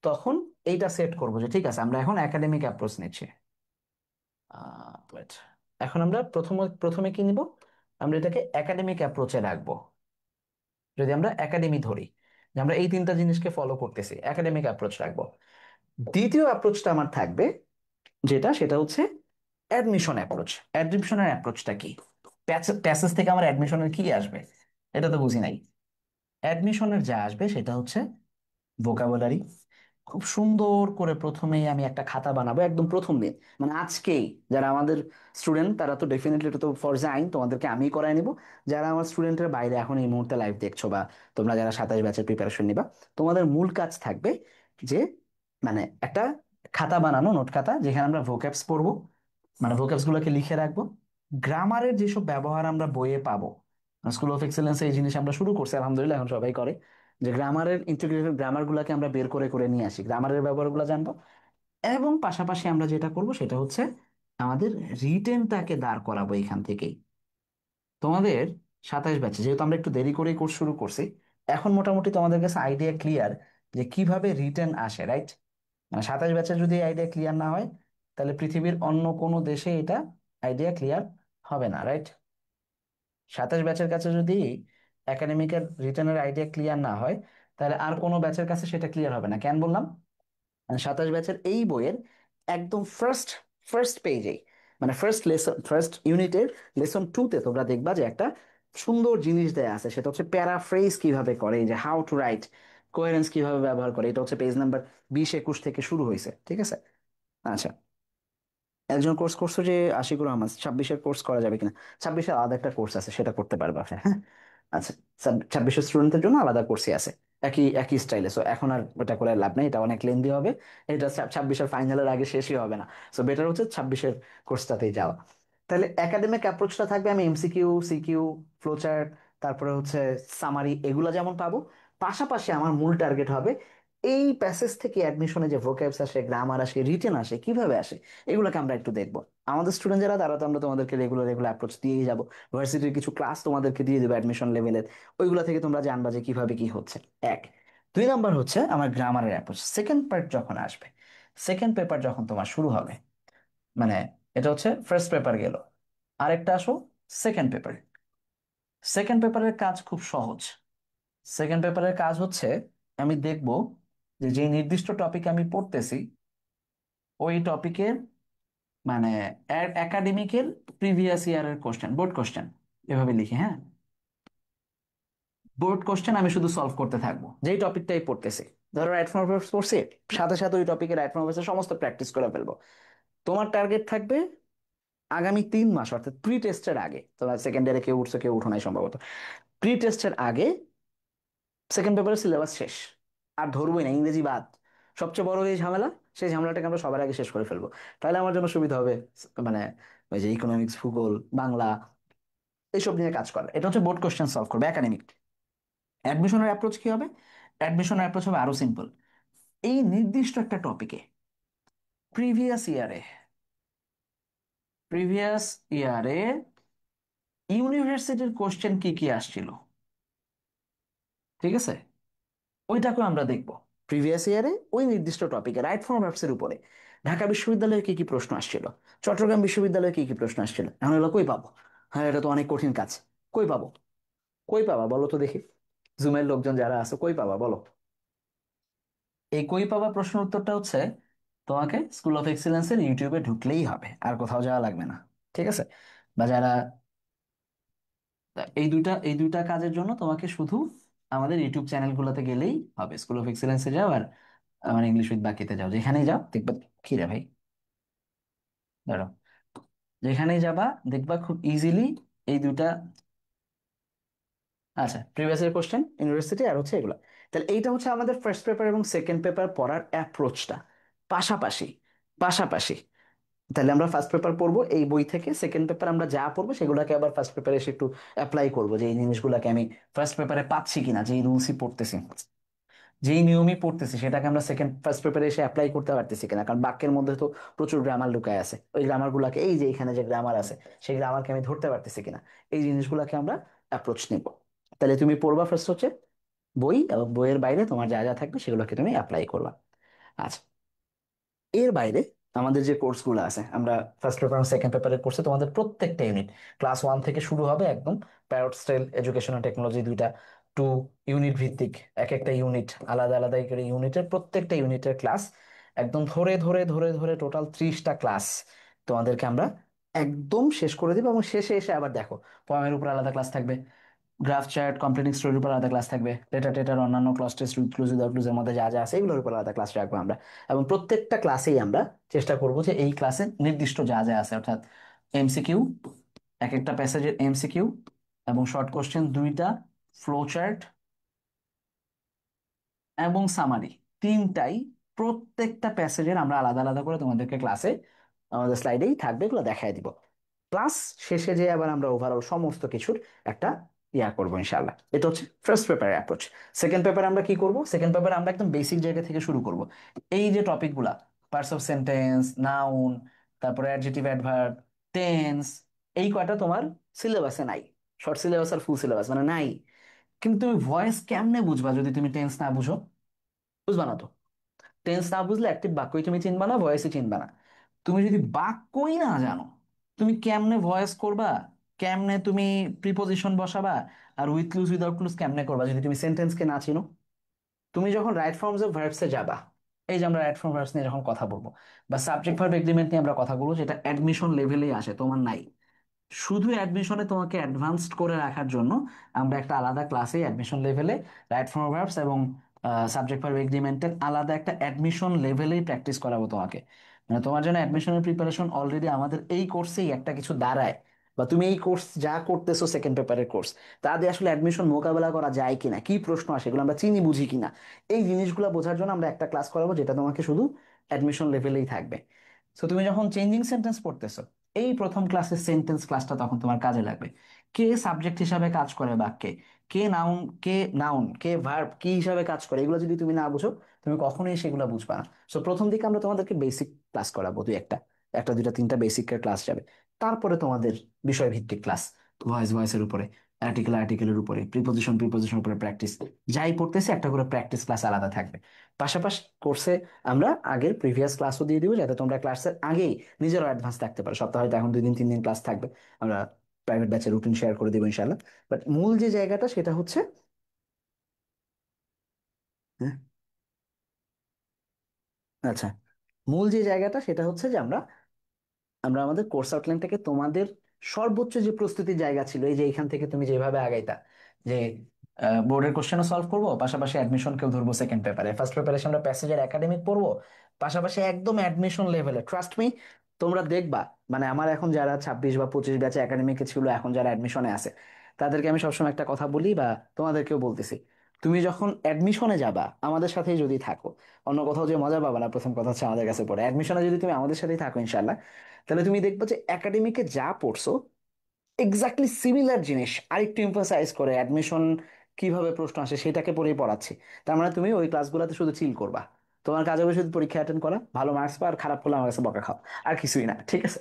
তখন এইটা সেট করবো যে ঠিক আছে আমরা এখন একাডেমিক অ্যাপ্রোচ নিচ্ছি। wait, এখন আমরা প্রথমে কি নিব? আমরা এটাকে একাডেমিক অ্যাপ্রোচে রাখবো। যদি আমরা একাডেমি ধরি, যে আমরা এই তিনটা জিনিসকে ফলো করতেছি, একাডেমিক অ্যাপ্রোচ রাখবো। দ্বিতীয় অ্যাপ্রোচটা আমার থাকবে, সেটা হচ্ছে অ্যাডমিশন অ্যাপ্রোচ। অ্যাডমিশনের অ্যাপ্রোচটা কি? প্যাসেজ থেকে আমার অ্যাডমিশনের কি আসবে, এটা তো বুঝি নাই। অ্যাডমিশনের যা আসবে সেটা হচ্ছে ভোকাবুলারি। খুব সুন্দর করে প্রথমেই আমি একটা খাতা বানাবো একদম প্রথম দিন, মানে আজকেই। যারা আমাদের স্টুডেন্ট তারা তো ডেফিনেটলি, এটা তো ফরজে আইন, তোমাদেরকে আমি করাই নিব। যারা আমার স্টুডেন্টের বাইরে এখন এই মুহূর্তে লাইভ দেখছো, বা তোমরা যারা 27 ব্যাচের প্রিপারেশন নিবা, তোমাদের মূল কাজ থাকবে যে মানে একটা খাতা বানানো, নোট খাতা, যেখানে আমরা ভোক্যাবস পড়বো, মানে ভোক্যাবস গুলোকে লিখে রাখবো। গ্রামারের যেসব ব্যবহার আমরা বইয়ে পাবো, স্কুল অফ এক্সেলেন্স এই জিনিস আমরা শুরু করছি আলহামদুলিল্লাহ, এখন সবাই করে, যে গ্রামারের ইন্টিগ্রেটেড গ্রামার গুলাকে আমরা বের করে করে নিয়ে আসি, গ্রামারের ব্যবহারগুলো জানবো। এবং পাশাপাশি আমরা যেটা করব সেটা হচ্ছে আমাদের রিটেনটাকে দাঁড় করাবো এখান থেকেই। তোমাদের 27 ব্যাচে যেহেতু আমরা একটু দেরি করেই কোর্স শুরু করছি, এখন মোটামুটি তোমাদের কাছে আইডিয়া ক্লিয়ার যে কিভাবে রিটেন আসে, রাইট? মানে 27 ব্যাচে যদি আইডিয়া ক্লিয়ার না হয়, তাহলে পৃথিবীর অন্য কোনো দেশে এটা আইডিয়া ক্লিয়ার হবে না, রাইট? 27 ব্যাচের কাছে যদি একাডেমিকের রিটেনের আইডিয়া ক্লিয়ার না হয়, তাহলে আর কোনো ব্যাচের কাছে সেটা ক্লিয়ার হবে না। কেন বললাম? 27 ব্যাচের এই বইয়ের একদম ফার্স্ট ফার্স্ট পেজে, মানে ফার্স্ট লেসন, ফার্স্ট ইউনিটের লেসন 2-তে তোমরা দেখবা যে একটা সুন্দর জিনিস দেয়া আছে, সেটা হচ্ছে প্যারাফ্রেজ কিভাবে করে, এই যে হাউ টু রাইট, কোহেরেন্স কিভাবে ব্যবহার করে। এটা হচ্ছে পেজ নাম্বার 20-21 থেকে শুরু হয়েছে, ঠিক আছে? আচ্ছা, একজন কোর্স করছো যে আশিকুর রহমান, 26-এর কোর্স করা যাবে কিনা? 26-এর আলাদা একটা কোর্স আছে, সেটা করতে পারবা, হ্যাঁ। আচ্ছা, 26-এর স্টুডেন্টদের জন্য আলাদা কোর্সই আছে। একই একই স্টাইলে। সো এখন আর ওটা করে লাভ নেই, এটা অনেক লেন্দি হবে। এটা 26-এর ফাইনালের আগে শেষই হবে না। সো বেটার হচ্ছে 26-এর কোর্সটাতেই যাওয়া। তাহলে একাডেমিক অ্যাপ্রোচটা থাকবে, আমি এমসিকিউ, সিকিউ, ফ্লোচার্ট, তারপরে হচ্ছে সামারি, এগুলো যেমন পাবো, পাশাপাশি আমার মূল টার্গেট হবে এই প্যাসেজ থেকে অ্যাডমিশনে যে ভোক্যাবস আসে, গ্রামার আসে, রিটেন আসে, কিভাবে আসে, এগুলোকে আমরা একটু দেখবো। আমাদের স্টুডেন্ট যারা, তারা তো আমরা তোমাদেরকে রেগুলার রেগুলার অ্যাপ্রোচ দিয়েই যাবো। ভার্সিটির কিছু ক্লাস তোমাদেরকে দিয়ে দেবো অ্যাডমিশন লেভেলের, ওইগুলো থেকে তোমরা জানবা যে কিভাবে কি হচ্ছে। এক, দুই নাম্বার হচ্ছে আমার গ্রামারের অ্যাপ্রোচ। সেকেন্ড পার্ট যখন আসবে, সেকেন্ড পেপার যখন তোমার শুরু হবে, মানে এটা হচ্ছে ফার্স্ট পেপার গেল, আরেকটা আসো সেকেন্ড পেপার। সেকেন্ড পেপারের কাজ খুব সহজ। সেকেন্ড পেপারের কাজ হচ্ছে আমি দেখব যে যে নির্দিষ্ট টপিক আমি পড়তেছি, ওই টপিকের মানে একাডেমিকের প্রিভিয়াস ইয়ারের কোশ্চেন, বোর্ড কোশ্চেন, এভাবে লিখি, হ্যাঁ। বোর্ড কোশ্চেন আমি শুধু সলভ করতে থাকবো যেই টপিকটাই পড়তেছি। ধরো রাইট ফর্ম ভার্বস পড়ছি, সাথে সাথে ওই টপিকে রাইট ফর্ম ভার্বসের সমস্ত প্র্যাকটিস করে ফেলবো। তোমার টার্গেট থাকবে আগামী 3 মাস, অর্থাৎ প্রি টেস্টের আগে, তোমার সেকেন্ড ইয়ারে কেউ উঠছে কেউ উঠো নাই সম্ভবত, প্রি টেস্টের আগে সেকেন্ড পেপারের সিলেবাস শেষ। আর ধরবোই না, ইংরেজি বাদ। সবচেয়ে বড় এই ঝামেলা, সেই ঝামেলাটাকে আমরা সবার আগে শেষ করে ফেলবো। তাহলে আমার জন্য সুবিধা হবে, মানে ওই যে ইকোনমিক্স, ভূগোল, বাংলা, এইসব নিয়ে কাজ করা। এটা হচ্ছে বোর্ড কোশ্চেন সলভ করবে একাডেমিক। অ্যাডমিশনের অ্যাপ্রোচ কি হবে? অ্যাডমিশনের অ্যাপ্রোচ হবে আরো সিম্পল। এই নির্দিষ্ট একটা টপিকে প্রিভিয়াস ইয়ারে, প্রিভিয়াস ইয়ারে ইউনিভার্সিটির কোশ্চেন কি কি আসছিল, ঠিক আছে, ওইটাকে আমরা দেখব। প্রিভিয়াস ইয়ারে ওই নির্দিষ্ট টপিকে রাইট ফর্ম ভার্বসের উপরে ঢাকা বিশ্ববিদ্যালয়ে কি কি প্রশ্ন আসছিল, চট্টগ্রাম বিশ্ববিদ্যালয়ে কি কি প্রশ্ন আসছিল। এখন এগুলো কই পাবো? হ্যাঁ, এটা তো অনেক কঠিন কাজ। কই পাবো? কই পাবা বলো তো দেখি, জুমের লোকজন যারা আছে, কই পাবা বলো। এই কই পাবা প্রশ্নের উত্তরটা হচ্ছে তোমাকে স্কুল অফ এক্সিলেন্সের ইউটিউবে ঢুকলেই হবে, আর কোথাও যাওয়া লাগবে না, ঠিক আছে। বা যারা, এই দুইটা কাজের জন্য তোমাকে শুধু আমাদের ইউটিউব চ্যানেলগুলোতে গেলেই হবে। স্কুল অফ এক্সিলেন্সে যাও, আর আমার ইংলিশ উইথ বাকিতে যাও, যেখানেই যাও দেখবা। কি রে ভাই, ধরো, যেখানেই যাবা দেখবা খুব ইজিলি এই দুইটা। আচ্ছা, প্রিভিয়াস ইয়ার কোশ্চেন, ইউনিভার্সিটি, আর হচ্ছে এগুলো। তাহলে এইটা হচ্ছে আমাদের ফার্স্ট পেপার এবং সেকেন্ড পেপার পড়ার অ্যাপ্রোচটা। পাশাপাশি, পাশাপাশি, তাহলে আমরা ফার্স্ট পেপার পড়বো এই বই থেকে, সেকেন্ড পেপার আমরা যা পড়বো সেগুলোকে আবার ফার্স্ট পেপারে এসে একটু অ্যাপ্লাই করবো, যে এই জিনিসগুলোকে আমি ফার্স্ট পেপারে পাচ্ছি কিনা, যেই রুলসই পড়তেছি, যেই নিয়মই পড়তেছি, সেটাকে আমরা সেকেন্ড ফার্স্ট পেপারে এসে অ্যাপ্লাই করতে পারতেছি কিনা। কারণ বাক্যের মধ্যে তো প্রচুর গ্রামার লুকায় আছে, ওই গ্রামার গুলাকে, এই যে এখানে যে গ্রামার আছে, সেই গ্রামারকে আমি ধরতে পারতেছি কিনা, এই জিনিসগুলোকে আমরা অ্যাপ্রোচ নিব। তাহলে তুমি পড়বা ফার্স্ট হচ্ছে বই, এবং বইয়ের বাইরে তোমার যা যা থাকবে সেগুলোকে তুমি অ্যাপ্লাই করবা। আচ্ছা, এর বাইরে আমাদের যে কোর্সগুলো আছে, আমরা ফার্স্ট পেপার সেকেন্ড পেপারের কোর্সে তোমাদের প্রত্যেকটা ইউনিট ক্লাস 1 থেকে শুরু হবে একদম। Parrot style education and technology দুইটা, 2 ইউনিট ভিত্তিক, এক একটা ইউনিট আলাদা আলাদা করে, ইউনিটের প্রত্যেকটা ইউনিটের ক্লাস একদম ধরে ধরে ধরে ধরে টোটাল 30টা ক্লাস তোমাদেরকে আমরা একদম শেষ করে দিব। এবং শেষে এসে আবার দেখো, পয়েমের উপর আলাদা ক্লাস থাকবে, গ্রাফ চার্ট, কমপ্লিটিং স্টোরির উপর আলাদা ক্লাস থাকবে, ডেটা টেটার অন্যান্য class test, with clues without ক্লুজের মধ্যে যা যা আছে এগুলোর উপর আলাদা ক্লাস রাখবো আমরা। এবং প্রত্যেকটা ক্লাসেই আমরা চেষ্টা করবো যে এই ক্লাসে নির্দিষ্ট যা যা আছে, অর্থাৎ এমসিকিউ, এক একটা প্যাসেজের এমসিকিউ, এবং শর্ট কোশ্চেন 2টা, ফ্লো চার্ট এবং সামারি, তিনটাই, প্রত্যেকটা প্যাসেজের আমরা আলাদা আলাদা করে তোমাদেরকে ক্লাসে আমাদের স্লাইডেই থাকবে, এগুলো দেখাই দিব। প্লাস শেষে যে আবার আমরা ওভারঅল সমস্ত কিছুর একটা ইয়া করবো ইনশাল্লাহ। এটা হচ্ছে ফার্স্ট পেপারের অ্যাপ্রোচ। সেকেন্ড পেপারে আমরা কি করব? সেকেন্ড পেপারে আমরা একদম বেসিক জায়গা থেকে শুরু করব। এই যে টপিকগুলা, পার্টস অফ সেন্টেন্স, নাউন, তারপরে অ্যাডজেক্টিভ, অ্যাডভার্ব, টেন্স, এই কয়টা তোমার সিলেবাসে নাই। শর্ট সিলেবাস আর ফুল সিলেবাস মানে নাই। কিন্তু তুমি ভয়েস কেমনে বুঝবা যদি তুমি টেন্স না বুঝো? বুঝবা না তো। টেন্স না বুঝলে অ্যাক্টিভ বাক্যই তুমি চিনবা না, ভয়েসই চিনবা না। তুমি যদি বাক্যই না জানো, তুমি কেমনে ভয়েস করবা, কেমনে তুমি প্রিপোজিশন বসাবা, আর উইথ ক্লুজ উইদাউট ক্লুজ কেমনে করবা যদি তুমি সেন্টেন্সকে না চিনো? তুমি যখন রাইট ফর্মস অফ ভার্বসে যাবা, এই যে আমরা রাইট ফর্ম ভার্বস নিয়ে যখন কথা বলবো, বা সাবজেক্ট ভার্ব এগ্রিমেন্ট নিয়ে আমরা কথা বলবো, যেটা অ্যাডমিশন লেভেলেই আসে, তোমার নাই। শুধু অ্যাডমিশনে তোমাকে অ্যাডভান্সড করে রাখার জন্য আমরা একটা আলাদা ক্লাসে অ্যাডমিশন লেভেলে রাইট ফর্ম ভার্বস এবং সাবজেক্ট ভার্ব এগ্রিমেন্টের আলাদা একটা অ্যাডমিশন লেভেলেই প্র্যাকটিস করাবো তোমাকে। মানে তোমার জন্য অ্যাডমিশনের প্রিপারেশন অলরেডি আমাদের এই কোর্সেই একটা কিছু দাঁড়ায়। বা তুমি এই কোর্স যা করতেছো সেকেন্ড পেপারের কোর্স, তা দিয়ে আসলে অ্যাডমিশন মোকাবেলা করা যায় কিনা, কি প্রশ্ন আসে এগুলো আমরা চিনি বুঝি কিনা, এই জিনিসগুলো বোঝার জন্য আমরা একটা ক্লাস করাবো যেটা তোমাকে শুধু অ্যাডমিশন লেভেলেই থাকবে। সো তুমি যখন চেঞ্জিং সেন্টেন্স পড়তেছো, এই প্রথম ক্লাসের সেন্টেন্স ক্লাসটা তখন তোমার কাজে লাগবে। কে সাবজেক্ট হিসাবে কাজ করে বাক্যে, কে নাউন, কে ভার্ব কি হিসাবে কাজ করে, এগুলো যদি তুমি না বুঝো তুমি কখনোই সেগুলো বুঝবা না। সো প্রথম দিকে আমরা তোমাদেরকে বেসিক ক্লাস করাবো, দুই একটা, একটা দুইটা তিনটা বেসিকের ক্লাস যাবে। তারপরে তোমাদের বিষয় ভিত্তিক ক্লাস, ভয়েসের উপরে, আর্টিকেলের উপরে, প্রিপোজিশন উপরে প্র্যাকটিস, যাই পড়তেছে একটা করে প্র্যাকটিস ক্লাস আলাদা থাকবে। পাশাপাশি কোর্সে আমরা আগের প্রিভিয়াস ক্লাসও দিয়ে দিব, যাতে তোমরা ক্লাসের আগেই নিজেরও অ্যাডভান্স থাকতে পারো। সপ্তাহে হয়তো এখন 2 দিন 3 দিন ক্লাস থাকবে, আমরা প্রাইভেট ব্যাচের রুটিন শেয়ার করে দেবো ইনশাল্লাহ। বাট মূল যে জায়গাটা সেটা হচ্ছে, হ্যাঁ, আচ্ছা, মূল যে জায়গাটা সেটা হচ্ছে যে আমরা আমরা আমাদের কোর্স আউটলাইনটাকে তোমাদের সর্বোচ্চ যে প্রস্তুতির জায়গা ছিল, এই যে এখান থেকে তুমি যেভাবে আগাইতা, যে বোর্ডের কোশ্চেনও সলভ করবো, পাশাপাশি অ্যাডমিশনকেও ধরবো সেকেন্ড পেপারে, ফার্স্ট পেপারে আমরা প্যাসেজের একাডেমিক পড়বো, পাশাপাশি একদম অ্যাডমিশন লেভেলে ট্রাস্ট মি, তোমরা দেখবা, মানে আমার এখন যারা 26 বা 25 ব্যাচে একাডেমিকে ছিল, এখন যারা অ্যাডমিশনে আছে, তাদেরকে আমি সবসময় একটা কথা বলি, বা তোমাদেরকেও বলতেছি, তুমি যখন অ্যাডমিশনে যাবা আমাদের সাথেই যদি থাকো, অন্য কোথাও যে মজা পাবা না, প্রথম কথা হচ্ছে আমাদের কাছে পড়ে, অ্যাডমিশনে যদি তুমি আমাদের সাথেই থাকো ইনশাল্লাহ, তাহলে তুমি দেখবে যে একাডেমিকে যা পড়ছো এক্স্যাক্টলি সিমিলার জিনিস আরেকটু এমফাসাইজ করে অ্যাডমিশন কিভাবে প্রশ্ন আসে সেটাকে পড়েই পড়াচ্ছি। তার মানে তুমি ওই ক্লাসগুলোতে শুধু চিল করবা, তোমার কাজ হবে শুধু পরীক্ষা অ্যাটেন্ড করা, ভালো মার্কস পা, আর খারাপ করলে আমার কাছে বকা খাও, আর কিছুই না, ঠিক আছে?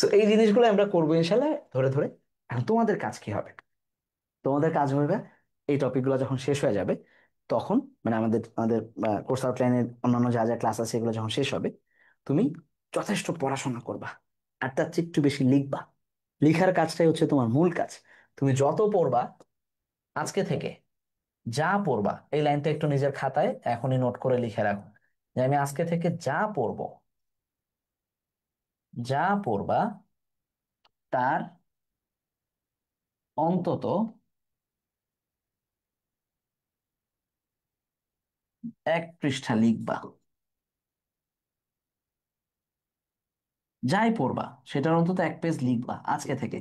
সো এই জিনিসগুলো আমরা করবো ইনশাল্লাহ ধরে ধরে। এখন তোমাদের কাজ কি হবে? তোমাদের কাজ হবে, এই টপিকগুলো যখন শেষ হয়ে যাবে, তখন মানে আমাদের আমাদের কোর্স আউটলাইনের অন্যান্য যা যা ক্লাস আছে এগুলো যখন শেষ হবে, তুমি যথেষ্ট পড়াশোনা করবা, আর তার চেয়ে একটু বেশি লিখবা। লিখার কাজটাই হচ্ছে তোমার মূল কাজ। তুমি যত পড়বা আজকে থেকে, যা পড়বা এই লাইনটা একটু নিজের খাতায় এখনই নোট করে লিখে রাখো, যে আমি আজকে থেকে যা পড়বা তার অন্তত 1 পৃষ্ঠা লিখবা। যাই পড়বা সেটার অন্তত 1 পেজ লিখবা আজকে থেকে।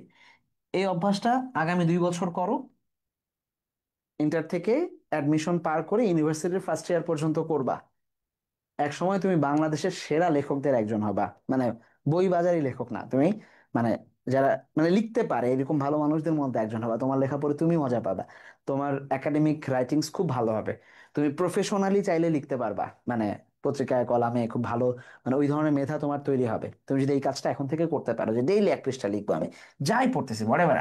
এই অভ্যাসটা আগামী 2 বছর করো, ইন্টার থেকে অ্যাডমিশন পার করে ইউনিভার্সিটির ফার্স্ট ইয়ার পর্যন্ত করবা। এক সময় তুমি বাংলাদেশের সেরা লেখকদের একজন হবা, মানে বই বাজারি লেখক না তুমি, মানে যারা মানে লিখতে পারে এরকম ভালো মানুষদের মধ্যে একজন হবা। তোমার লেখা পড়ে তুমি মজা পাবা, তোমার একাডেমিক রাইটিংস খুব ভালো হবে, তুমি প্রফেশনালি চাইলে লিখতে পারবা, মানে পত্রিকায় কলামে খুব ভালো, মানে ওই ধরনের মেধা তোমার তৈরি হবে তুমি যদি এই কাজটা এখন থেকে করতে পারো, যে ডেইলি 1 পৃষ্ঠা লিখবো আমি, যাই পড়তেছি হোয়াট এভার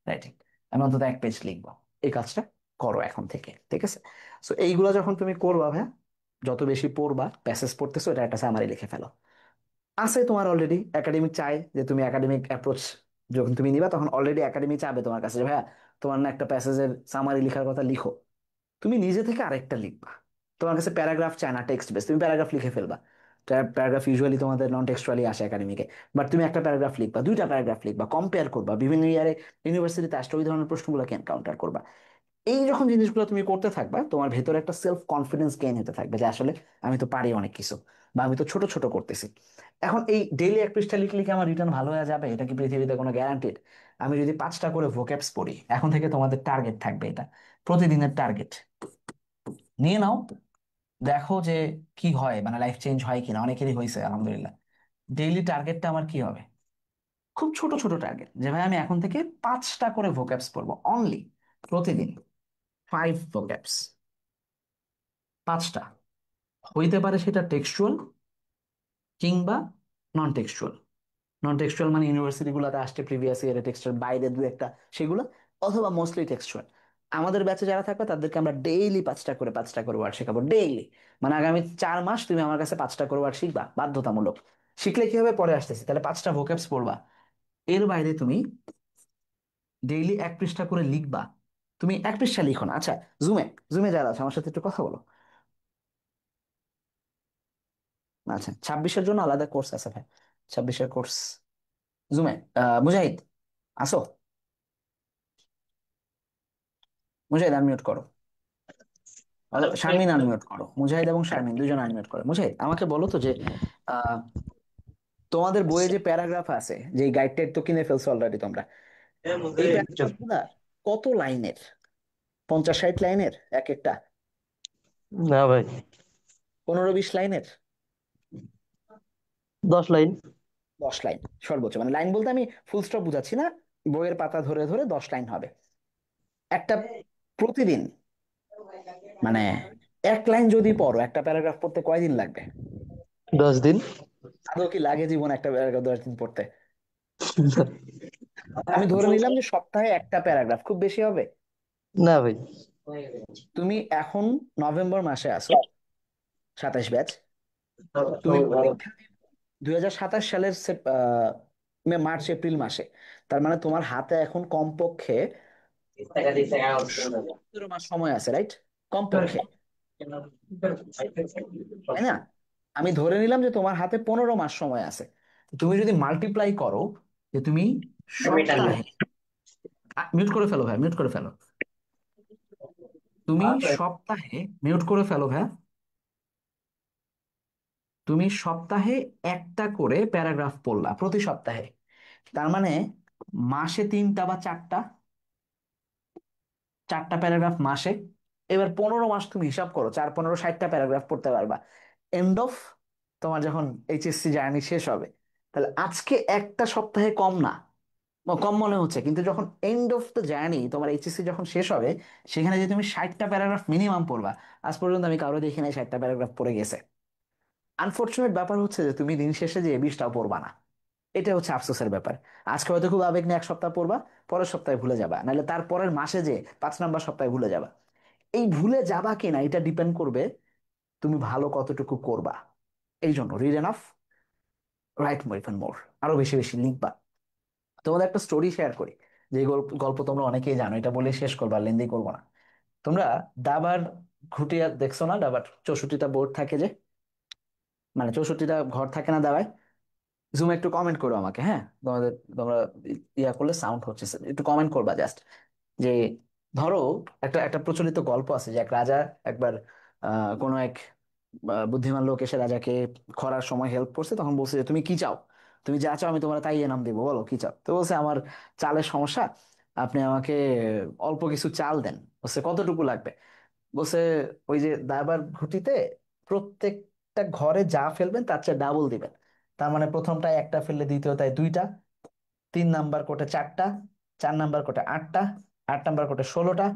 রাইটিং, আমি অন্তত 1 পেজ লিখবো। এই কাজটা করো এখন থেকে, ঠিক আছে? সো এইগুলো যখন তুমি করবা ভাই, যত বেশি পড়বা, প্যাসেজ পড়তেছো এটা একটা সামারি লিখে ফেলো। আছে তোমার অলরেডি একাডেমিক চায় যে তুমি একাডেমিক অ্যাপ্রোচ যখন তুমি নিবা, তখন অলরেডি একাডেমি চাবে তোমার কাছে যে ভাইয়া তোমার না একটা প্যাসেজের সামারি লেখার কথা, লিখো। তুমি নিজে থেকে আরেকটা লিখবা। তোমার কাছে প্যারাগ্রাফ চায় না টেক্সট বেস, তুমি প্যারাগ্রাফ লিখে ফেলবা। প্যারাগ্রাফ ইউজুয়ালি তোমাদের নন টেক্সচুয়ালি আসে একাডেমিকে, বাট তুমি একটা প্যারাগ্রাফ লিখবা, দুইটা প্যারাগ্রাফ লিখবা, কম্পেয়ার করবা, বিভিন্ন ইয়ারে ইউনিভার্সিটিতে আসলে ওই ধরনের প্রশ্নগুলোকে এনকাউন্টার করবা। এই যখন জিনিসগুলো তুমি করতে থাকবা, তোমার ভেতরে একটা সেলফ কনফিডেন্স গেইন হতে থাকবে, যে আসলে আমি তো পারি অনেক কিছু, বা আমি তো ছোট ছোট করতেছি। এখন এই ডেইলি 1 পৃষ্ঠা লিখলে কি আমার রিটার্ন ভালো হয়ে যাবে? এটা কি পৃথিবীতে কোনো গ্যারান্টেড? আমি যদি 5টা করে ভোক্যাবস পড়ি, এখন থেকে তোমাদের টার্গেট থাকবে এটা, প্রতিদিনের টার্গেট নিয়ে নাও, দেখো যে কি হয়, মানে লাইফ চেঞ্জ হয় কিনা, অনেকেরই হয়েছে আলহামদুলিল্লাহ। ডেইলি টার্গেটটা আমার কি হবে? খুব ছোট ছোট টার্গেট, যে ভাই আমি এখন থেকে 5টা করে ভোক্যাবস পড়বো অনলি, প্রতিদিন 5 ভোক্যাবস, 5টা। হইতে পারে সেটা টেক্সচুয়াল কিংবা নন টেক্সচুয়াল। নন টেক্সচুয়াল মানে ইউনিভার্সিটি গুলোতে আসছে প্রিভিয়াস ইয়ারে টেক্সচুয়াল, বাইরে দু একটা সেগুলো, অথবা মোস্টলি টেক্সচুয়াল। আমাদের ব্যাচে যারা থাকবে তাদেরকে আমরা ডেইলি 5টা করে ওয়ার্ড শেখাবো, ডেইলি। মানে আগামী 4 মাস তুমি আমার কাছে 5টা করে ওয়ার্ড শিখবা বাধ্যতামূলক। শিখলে কি হবে, পরে আসতেছি, তাহলে 5টা ভোকেবস পড়বা। এর বাইরে তুমি ডেইলি 1 পৃষ্ঠা করে লিখবা। তুমি 1 পৃষ্ঠা লিখো না, আচ্ছা, জুমে জুমে যারা আছে আমার সাথে একটু কথা বলো। আচ্ছা, 26-এর জন্য আলাদা কোর্স আছে ভাই, 26-এর কোর্স জুমে। মুজাহিদ আসো, মুজাহিদ আনমিউট করো। শারমিন আনমিউট করো, মুজাহিদ এবং শারমিন দুজন আনমিউট করো। মুজাহিদ আমাকে বলো তো যে তোমাদের বইয়ে যে প্যারাগ্রাফ আছে, যে গাইড টাইড তো কিনে ফেলছো অলরেডি তোমরা, এই প্যারাগ্রাফ গুলা কত লাইনের? 50-60 লাইনের এক একটা? না ভাই, 15-20 লাইনের? 10 লাইন। 10 লাইন সর্বোচ্চ, মানে লাইন বলতে আমি ফুল স্টপ বুঝাচ্ছি না, বইয়ের পাতা ধরে ধরে 10 লাইন হবে একটা, প্রতিদিন। মানে এক লাইন যদি পড়ো, একটা প্যারাগ্রাফ পড়তে কয়দিন লাগবে? 10 দিন। আদৌ কি লাগে জীবন একটা প্যারাগ্রাফ 10 দিন পড়তে? আমি ধরে নিলাম যে সপ্তাহে একটা প্যারাগ্রাফ, খুব বেশি হবে। না ভাই। তুমি এখন নভেম্বর মাসে আছো, 27 ব্যাচ। তুমি পরীক্ষা দিবে 2027 সালের মার্চ এপ্রিল মাসে। তার মানে তোমার হাতে এখন কমপক্ষে 17 মাস সময় আছে, রাইট? কমপক্ষে, তাই না? আমি ধরে নিলাম যে তোমার হাতে 15 মাস সময় আছে। তুমি যদি মাল্টিপ্লাই করো, যে তুমি সপ্তাহে, মিউট করে ফেলো ভাই, মিউট করে ফেলো। তুমি সপ্তাহে, মিউট করে ফেলো ভাই, তুমি সপ্তাহে একটা করে প্যারাগ্রাফ পড়লা প্রতি সপ্তাহে। তার মানে মাসে তিনটা বা চারটা, চারটা প্যারাগ্রাফ মাসে। এবার 15 মাস তুমি হিসাব করো, 4-15 60টা প্যারাগ্রাফ পড়তে পারবা। এন্ড অফ, তোমার যখন এইচএসসি জার্নি শেষ হবে, তাহলে আজকে একটা সপ্তাহে কম না, কম মনে হচ্ছে, কিন্তু যখন এন্ড অফ দ্য জার্নি, তোমার এইচএসসি যখন শেষ হবে, সেখানে যে তুমি 60টা প্যারাগ্রাফ মিনিমাম পড়বা। আজ পর্যন্ত আমি কারো দেখি নাই 60টা প্যারাগ্রাফ পড়ে গেছে। আনফর্চুনেট ব্যাপার হচ্ছে যে তুমি দিন শেষে যে 20টাও পড়বা না। এটা হচ্ছে আফসোসের ব্যাপার। আজকে হয়তো খুব আবেগ নিয়ে এক সপ্তাহ পড়বা, পরের সপ্তাহে ভুলে যাবা, নাহলে তার পরের মাসে যে 5 নাম্বার সপ্তাহে ভুলে যাবা। এই ভুলে যাবা কিনা এটা ডিপেন্ড করবে তুমি ভালো কতটুকু করবা। এই জন্য রিড এনাফ, রাইট মোর ইভেন মোর, আরো বেশি বেশি লিখবা। তোমাদের একটা স্টোরি শেয়ার করি, যে গল্প গল্প তোমরা অনেকেই জানো, এটা বলে শেষ করবা, লেন্দি করবো না। তোমরা দাবার ঘুটিয়া দেখছো না? দাবার 64টা বোর্ড থাকে যে, মানে 64টা ঘর থাকে না দাবায়? জুম একটু কমেন্ট করো আমাকে, হ্যাঁ? তোমাদের, তোমরা ইয়া করলে সাউন্ড হচ্ছে, একটু কমেন্ট করবা জাস্ট। যে ধরো, একটা একটা প্রচলিত গল্প আছে যে এক রাজা একবার কোনো এক বুদ্ধিমান লোক এসে রাজাকে খরার সময় হেল্প করছে, তখন বলছে যে তুমি কি চাও, তুমি যা চাও আমি তোমার তাই এনাম দেবো, বলো কি চাও। তো বলছে আমার চালের সমস্যা, আপনি আমাকে অল্প কিছু চাল দেন। বলছে কতটুকু লাগবে? বলছে ওই যে দাবার ঘুটিতে প্রত্যেকটা ঘরে যা ফেলবেন তার চেয়ে ডাবল দিবেন। তার মানে প্রথমটায় একটা ফেললে দ্বিতীয়টায় দুইটা, 3 নাম্বার কোটে চারটা, 4 নাম্বার কোটে আটটা, 8 নাম্বার কোটে 16টা।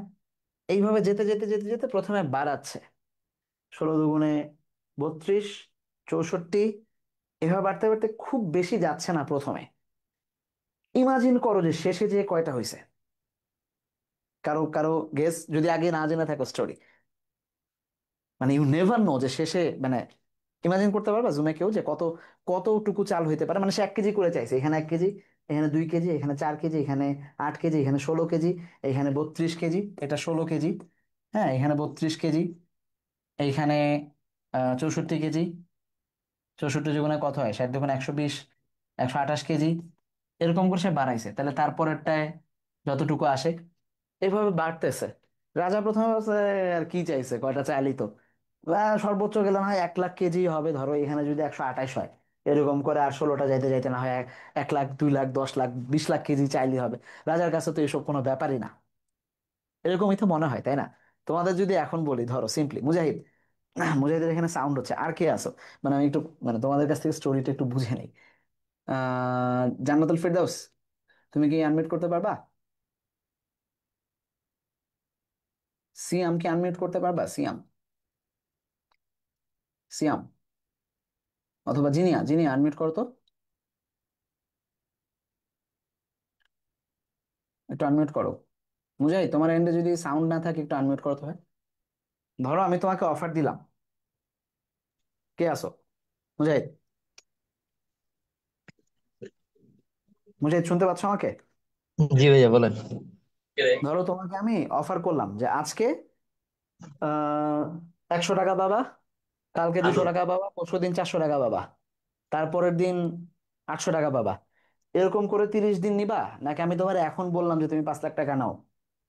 এইভাবে যেতে যেতে যেতে যেতে প্রথমে বাড়াচ্ছে, 16 দুগুণে 32, 64, এভাবে বাড়তে বাড়তে খুব বেশি যাচ্ছে না প্রথমে। ইমাজিন করো যে শেষে যে কয়টা হয়েছে। কারো কারো গেস, যদি আগে না জেনে থাকো স্টোরি, মানে ইউ নেভার নো যে শেষে, মানে ইমাজিন করতে পারবা জুমে কেউ যে কতটুকু চাল হইতে পারে। মানে সে 1 কেজি করে চাইছে, এখানে 1 কেজি, এখানে 2 কেজি, এখানে 4 কেজি, এখানে 8 কেজি, এখানে 16 কেজি, এখানে 32 কেজি, এটা 16 কেজি, হ্যাঁ এখানে 32 কেজি, এইখানে 64 কেজি। 64 দুগুণে কত হয়? 60 দুগুণে 120, 128 কেজি। এরকম করে সে বাড়াইছে, তাহলে তারপরেরটায় যতটুকু আসে, এইভাবে বাড়তেছে। রাজা প্রথমে বলছে আর কি চাইছে, কয়টা চাইলেই তো, সর্বোচ্চ গেলে না হয় 1 লাখ কেজি হবে, ধরো এখানে যদি 128 হয়, এরকম করে আর 16টা যাইতে যাইতে না হয় 1 লাখ, 2 লাখ, 10 লাখ, 20 লাখ কেজি চাইলেই হবে। রাজার কাছে তো এসব কোনো ব্যাপারই না। এরকমই তো মনে হয়, তাই না? তোমাদের যদি এখন বলি, ধরো সিম্পলি মুজাহিদ, মুজাহিদের এখানে সাউন্ড হচ্ছে, আর কে আসো, মানে আমি একটু, মানে তোমাদের কাছ থেকে স্টোরিটা একটু বুঝে নেই। জান্নাতুল ফেরদাউস, তুমি কি আনমিউট করতে পারবা? সিয়াম কি আনমিউট করতে পারবা? সিয়াম, সিয়াম, অথবা জিনিয়া, জিনিয়া আনমিউট করো তো, একটু আনমিউট করো। মুজাহিদ, তোমার এন্ডে যদি সাউন্ড না থাকে একটু আনমিউট করতে হয়। ধরো আমি তোমাকে অফার দিলাম, কে আসো? মুজাহিদ, মুজাহিদ শুনতে পাচ্ছ আমাকে? জি ভাইয়া বলেন। ধরো তোমাকে আমি অফার করলাম যে আজকে 100 টাকা পাবা, কালকে 200 টাকা পাবা, পরশুদিন 400 টাকা পাবা, তারপরের দিন 800 টাকা পাবা। এরকম করে 30 দিন নিবা, নাকি আমি তোমার এখন বললাম যে তুমি 5 লাখ টাকা নাও,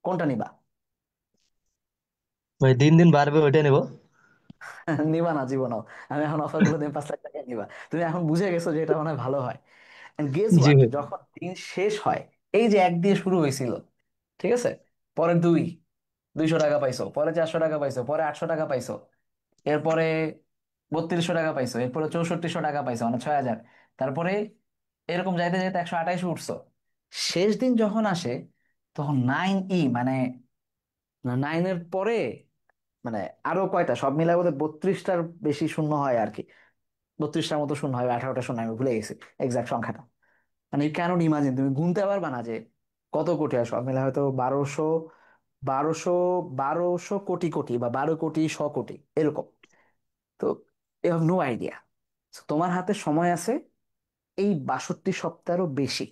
কোনটা নিবা? ভাই দিন দিন বাড়বে ওইটা নেবো। নিবা না জীবনও। আমি এখন অফার গুলো দিন 5 লাখ টাকা নিবা, তুমি এখন বুঝে গেছো যে এটা মনে হয় ভালো হয়। এন্ড গেস জি হোয়াট, ভাই। যখন দিন শেষ হয়, এই যে 1 দিয়ে শুরু হয়েছিল, ঠিক আছে, পরে 2, 200 টাকা পাইছো, পরে 400 টাকা পাইছো, পরে 800 টাকা পাইছো, এরপরে 3200 টাকা পাইছো, এরপরে 6400 টাকা পাইছো, মানে 6,000। তারপরে এরকম যাইতে যাইতে 128 উঠছো। শেষ দিন যখন আসে, তখন 9E, মানে 9-এর পরে, মানে আরো কয়টা সব মিলাই বোধহয় 32টার বেশি শূন্য হয় আর কি। 32টার মতো শূন্য হয়, 18টা শূন্য, আমি ভুলে গেছি এক্সাক্ট সংখ্যাটা। মানে ইউ ক্যানট ইমাজিন, তুমি গুনতে পারবা না যে কত কোটি হয় সব মিলে, হয়তো 1200 1200 কোটি কোটি, বা 12 কোটি 100 কোটি এরকম। তো ইউ হ্যাভ নো আইডিয়া। তোমার হাতে সময় আছে এই 62 সপ্তাহেরও বেশি,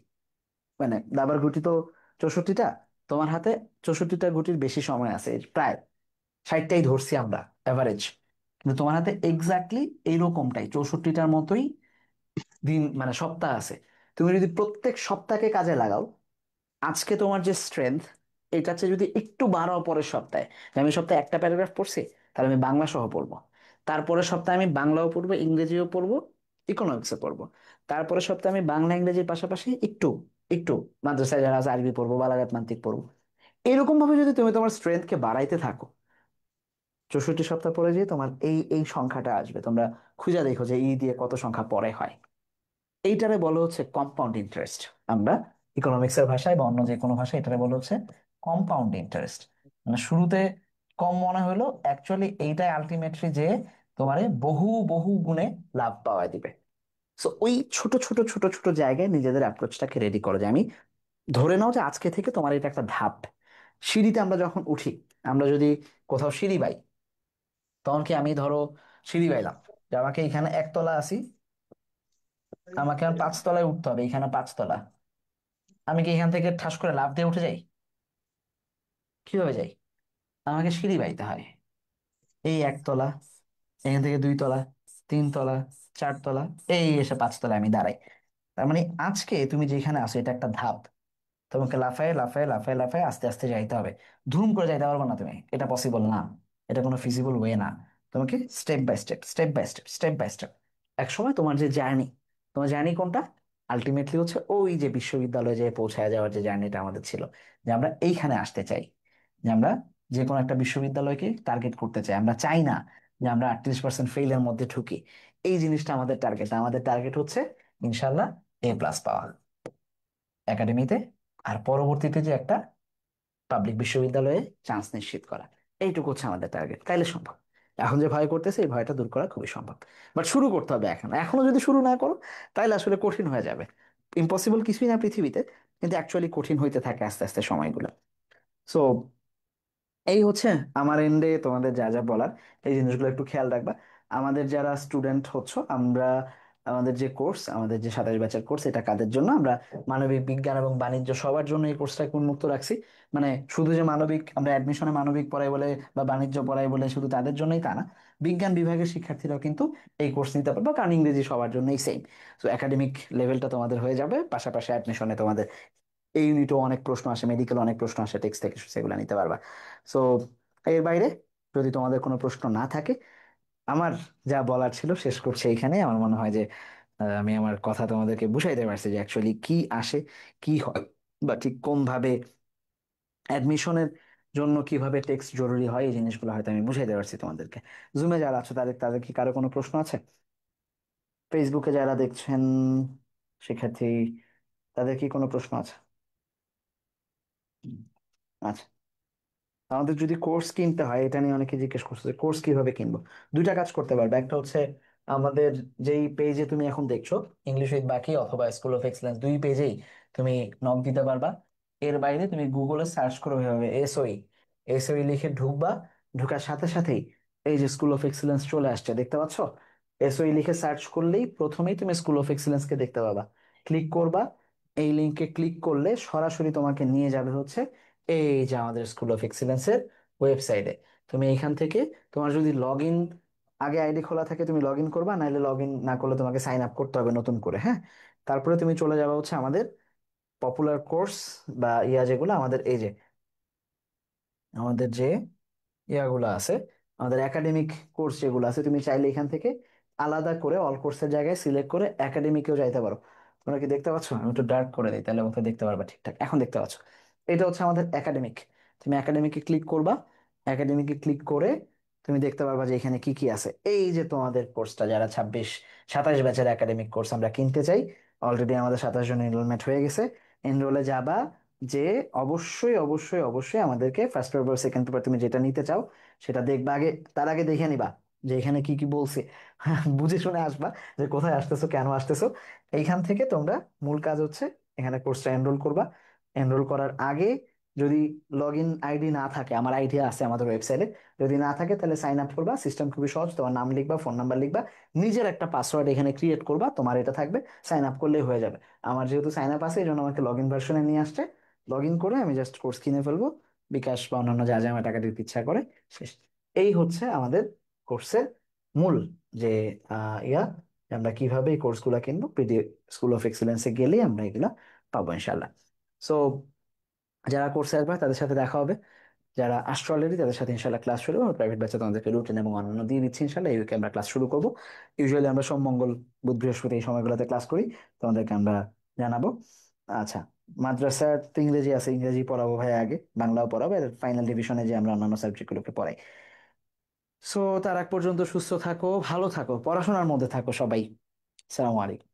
মানে দাবার গুটি তো 64টা, তোমার হাতে 64টা গুটির বেশি সময় আছে, প্রায় 60টাই ধরছি আমরা এভারেজ। কিন্তু তোমার হাতে এক্স্যাক্টলি এইরকমটাই 64টার মতোই দিন, মানে সপ্তাহ আছে। তুমি যদি প্রত্যেক সপ্তাহকে কাজে লাগাও, আজকে তোমার যে স্ট্রেংথ, এটা হচ্ছে যদি একটু বাড়াও পরের সপ্তাহে, যে আমি সপ্তাহে একটা প্যারাগ্রাফ পড়ছি, তাহলে আমি বাংলা সহ পড়বো। তারপরের সপ্তাহে আমি বাংলাও পড়বো, ইংরেজিও পড়বো, ইকোনমিক্সও পড়বো। তারপরের সপ্তাহে আমি বাংলা ইংরেজির পাশাপাশি একটু একটু মাদ্রাসায় যারা আছে আরবি পড়বো, বালাগাত মান্তিক পড়বো। এরকম ভাবে যদি তুমি তোমার স্ট্রেংথকে বাড়াইতে থাকো, 64 সপ্তাহ পরে যে তোমার এই এই সংখ্যাটা আসবে। তোমরা খুঁজে দেখো যে দিয়ে কত সংখ্যা পরে হয়। এইটারে বলা হচ্ছে কম্পাউন্ড ইন্টারেস্ট। আমরা ইকোনমিক্সের ভাষায় বা অন্য যে কোনো ভাষায় এটারে বলা হচ্ছে কম্পাউন্ড ইন্টারেস্ট। মানে শুরুতে কম মনে হলো, অ্যাকচুয়ালি এইটাই আলটিমেটলি যে তোমারে বহু বহু গুণে লাভ পাওয়া দিবে। সো ওই ছোট ছোট ছোট ছোট জায়গায় নিজেদের অ্যাপ্রোচটাকে রেডি করো, যে আমি ধরে নাও যে আজকে থেকে তোমার এটা একটা ধাপ। সিঁড়িতে আমরা যখন উঠি, আমরা যদি কোথাও সিঁড়ি বাই, তখন কি আমি ধরো সিঁড়ি বাইলাম, যে আমাকে এখানে 1 তলা আছি, আমাকে আর 5 তলায় উঠতে হবে, এখানে 5 তলা, আমি কি এখান থেকে ঠাস করে লাফ দিয়ে উঠে যাই? কিভাবে যাই? আমাকে সিঁড়ি বাইতে হয়। এই 1 তলা, এখান থেকে 2 তলা, 3 তলা, 4 তলা, এই এসে 5 তলায় আমি দাঁড়াই। তার মানে আজকে তুমি যেখানে আছো এটা একটা ধাপ। তোমাকে লাফায় লাফায় লাফায় লাফায় আস্তে আস্তে যাইতে হবে। ধুম করে যাইতে পারবো না তুমি, এটা পসিবল না। এটা কোনো ফিজিবল ওয়ে না। তোমাকে step by step, step by step, step by step. এক সময় তোমার যে জার্নি, তোমার জার্নি কোনটা? আলটিমেটলি হচ্ছে ওই যে বিশ্ববিদ্যালয়ে যে পৌঁছায় যাওয়ার যে জার্নিটা আমাদের ছিল, যে আমরা এইখানে আসতে চাই, যে আমরা যে কোনো একটা বিশ্ববিদ্যালয়কে টার্গেট করতে চাই। আমরা চাই না যে আমরা 38% ফেইলের মধ্যে ঢুকি। এই জিনিসটা আমাদের টার্গেট। আমাদের টার্গেট হচ্ছে ইনশাল্লাহ A+ পাওয়া একাডেমিতে, আর পরবর্তীতে যে একটা পাবলিক বিশ্ববিদ্যালয়ে চান্স নিশ্চিত করা। এইটুকু হচ্ছে আমাদের টার্গেট। তাইলে সম্ভব। এখন যে ভয় করতেছে, এই ভয়টা দূর করা খুবই সম্ভব। বাট শুরু করতে হবে এখন। এখনো যদি শুরু না করো, তাহলে আসলে কঠিন হয়ে যাবে। ইম্পসিবল কিছুই না পৃথিবীতে, কিন্তু অ্যাকচুয়ালি কঠিন হইতে থাকে আস্তে আস্তে সময়গুলো। সো এই হচ্ছে আমার এন্ডে তোমাদের যা যা বলার। এই জিনিসগুলো একটু খেয়াল রাখবা। আমাদের যারা স্টুডেন্ট হচ্ছে, আমরা আমাদের যে কোর্স, আমাদের যে 27 ব্যাচের কোর্স, এটা কাদের জন্য? আমরা মানবিক বিজ্ঞান এবং বাণিজ্য সবার জন্য এই কোর্সটাকে উন্মুক্ত রাখছি। মানে শুধু যে মানবিক, আমরা অ্যাডমিশনে মানবিক পড়াই বলে বা বাণিজ্য পড়াই বলে শুধু তাদের জন্যই তা না, বিজ্ঞান বিভাগের শিক্ষার্থীরাও কিন্তু এই কোর্স নিতে পারবে, কারণ ইংরেজি সবার জন্যই সেম। তো একাডেমিক লেভেলটা তোমাদের হয়ে যাবে, পাশাপাশি অ্যাডমিশনে তোমাদের এই ইউনিটও অনেক প্রশ্ন আসে, মেডিকেল অনেক প্রশ্ন আসে, টেক্সট থেকে, সেগুলো নিতে পারবা। সো এর বাইরে যদি তোমাদের কোনো প্রশ্ন না থাকে, আমার যা বলার ছিল শেষ করছি এইখানে। আমার মনে হয় যে আমি আমার কথা তোমাদেরকে বুঝাইতে পারছি যে অ্যাকচুয়ালি কি আসে, কি হয়, বা ঠিক কোন ভাবে অ্যাডমিশনের জন্য কিভাবে টেক্সট জরুরি হয়, এই জিনিসগুলো হয়তো আমি বুঝাইতে পারছি তোমাদেরকে। জুমে যারা আছো তাদের তাদের কি কারো কোনো প্রশ্ন আছে? ফেসবুকে যারা দেখছেন শিক্ষার্থী, তাদের কি কোনো প্রশ্ন আছে? হুম, আচ্ছা। আমাদের যদি কোর্স কিনতে হয়, এটা নিয়ে অনেকে জিজ্ঞেস করছে যে কোর্স কিভাবে কিনবো। দুইটা কাজ করতে পারবে। একটা হচ্ছে আমাদের যেই পেজে তুমি এখন দেখছো, ইংলিশ উইথ বাকি অথবা স্কুল অফ এক্সেলেন্স, দুই পেজেই তুমি নক দিতে পারবা। এর বাইরে তুমি গুগলে সার্চ করো, এভাবে এসওই, এসওই লিখে ঢুকবা। ঢুকার সাথে সাথেই এই যে স্কুল অফ এক্সেলেন্স চলে আসছে, দেখতে পাচ্ছ? এসওই লিখে সার্চ করলেই প্রথমেই তুমি স্কুল অফ এক্সেলেন্স কে দেখতে পাবা। ক্লিক করবা। এই লিঙ্কে ক্লিক করলে সরাসরি তোমাকে নিয়ে যাবে হচ্ছে এই যে আমাদের স্কুল অফ এক্সিলেন্সের ওয়েবসাইটে। তুমি এখান থেকে, তোমার যদি লগ ইন, আগে আইডি খোলা থাকে তুমি লগ ইন করবা, নাহলে লগ ইন না করলে তোমাকে সাইন আপ করতে হবে নতুন করে, হ্যাঁ। তারপরে তুমি চলে যাবে হচ্ছে আমাদের পপুলার কোর্স বা যেগুলো আমাদের, এই যে আমাদের যে ইয়াগুলো আছে, আমাদের একাডেমিক কোর্স যেগুলো আছে, তুমি চাইলে এখান থেকে আলাদা করে অল কোর্সের জায়গায় সিলেক্ট করে একাডেমিকেও যাইতে পারো। তোমরা কি দেখতে পাচ্ছ? আমি একটু ডার্ক করে দিই, তাহলে ওকে দেখতে পারবা ঠিকঠাক। এখন দেখতে পাচ্ছ? এটা হচ্ছে আমাদের একাডেমিক। তুমি একাডেমিকে ক্লিক করবা। একাডেমিকে ক্লিক করে তুমি দেখতে পারবা যে এখানে কি কি আছে। এই যে তোমাদের কোর্সটা, যারা 26 27 ব্যাচের একাডেমিক কোর্স আমরা কিনতে চাই, অলরেডি আমাদের 27 জন এনরোলমেন্ট হয়ে গেছে। এনরোলে যাবা, যে অবশ্যই অবশ্যই অবশ্যই আমাদেরকে ফার্স্ট পেপার সেকেন্ড পেপার তুমি যেটা নিতে চাও সেটা দেখবা আগে। তার আগে দেখে নিবা যে এখানে কি কি বলছে। বুঝে শুনে আসবা যে কোথায় আসতেছো, কেন আসতেছো। এইখান থেকে তোমরা মূল কাজ হচ্ছে এখানে কোর্সটা এনরোল করবা। এনরোল করার আগে যদি লগ ইন আইডি না থাকে, আমার আইডি আছে আমাদের ওয়েবসাইটে, যদি না থাকে তাহলে সাইন আপ করবা। সিস্টেম খুবই সহজ, তোমার নাম লিখবা, ফোন নাম্বার লিখবা, নিজের একটা পাসওয়ার্ড এখানে ক্রিয়েট করবা, তোমার এটা থাকবে, সাইন আপ করলেই হয়ে যাবে। আমার যেহেতু সাইন আপ আছে এই জন্য আমাকে লগ ইন ভার্সনে নিয়ে আসছে। লগ ইন করে আমি জাস্ট কোর্স কিনে ফেলবো, বিকাশ বা অন্যান্য যা যা আমার টাকা দিতে ইচ্ছা করে, শেষ। এই হচ্ছে আমাদের কোর্সের মূল যে ইয়া, যে আমরা কিভাবে এই কোর্সগুলো কিনবো। পিডি স্কুল অফ এক্সেলেন্সে গেলেই আমরা এগুলা পাবো ইনশাল্লাহ। সো যারা কোর্সে আসবে তাদের সাথে দেখা হবে, যারা আসছে অলরেডি তাদের সাথে ইনশাল্লাহ ক্লাস শুরু হবে। প্রাইভেট ব্যাচে তোমাদেরকে রুটিন এবং অন্যান্য দিয়ে দিচ্ছি ইনশাল্লাহ। এই উইকে আমরা ক্লাস শুরু করবো। ইউজুয়ালি আমরা সোম মঙ্গল বুধ বৃহস্পতি এই সময়গুলোতে ক্লাস করি, তোমাদেরকে আমরা জানাবো। আচ্ছা, মাদ্রাসার তো ইংরেজি আছে, ইংরেজি পড়াবো ভাই আগে, বাংলাও পড়াবো, এর ফাইনাল ডিভিশনে যে আমরা অন্যান্য সাবজেক্টগুলোকে পড়াই। সো তার আগ পর্যন্ত সুস্থ থাকো, ভালো থাকো, পড়াশোনার মধ্যে থাকো সবাই। সালামু আলাইকুম।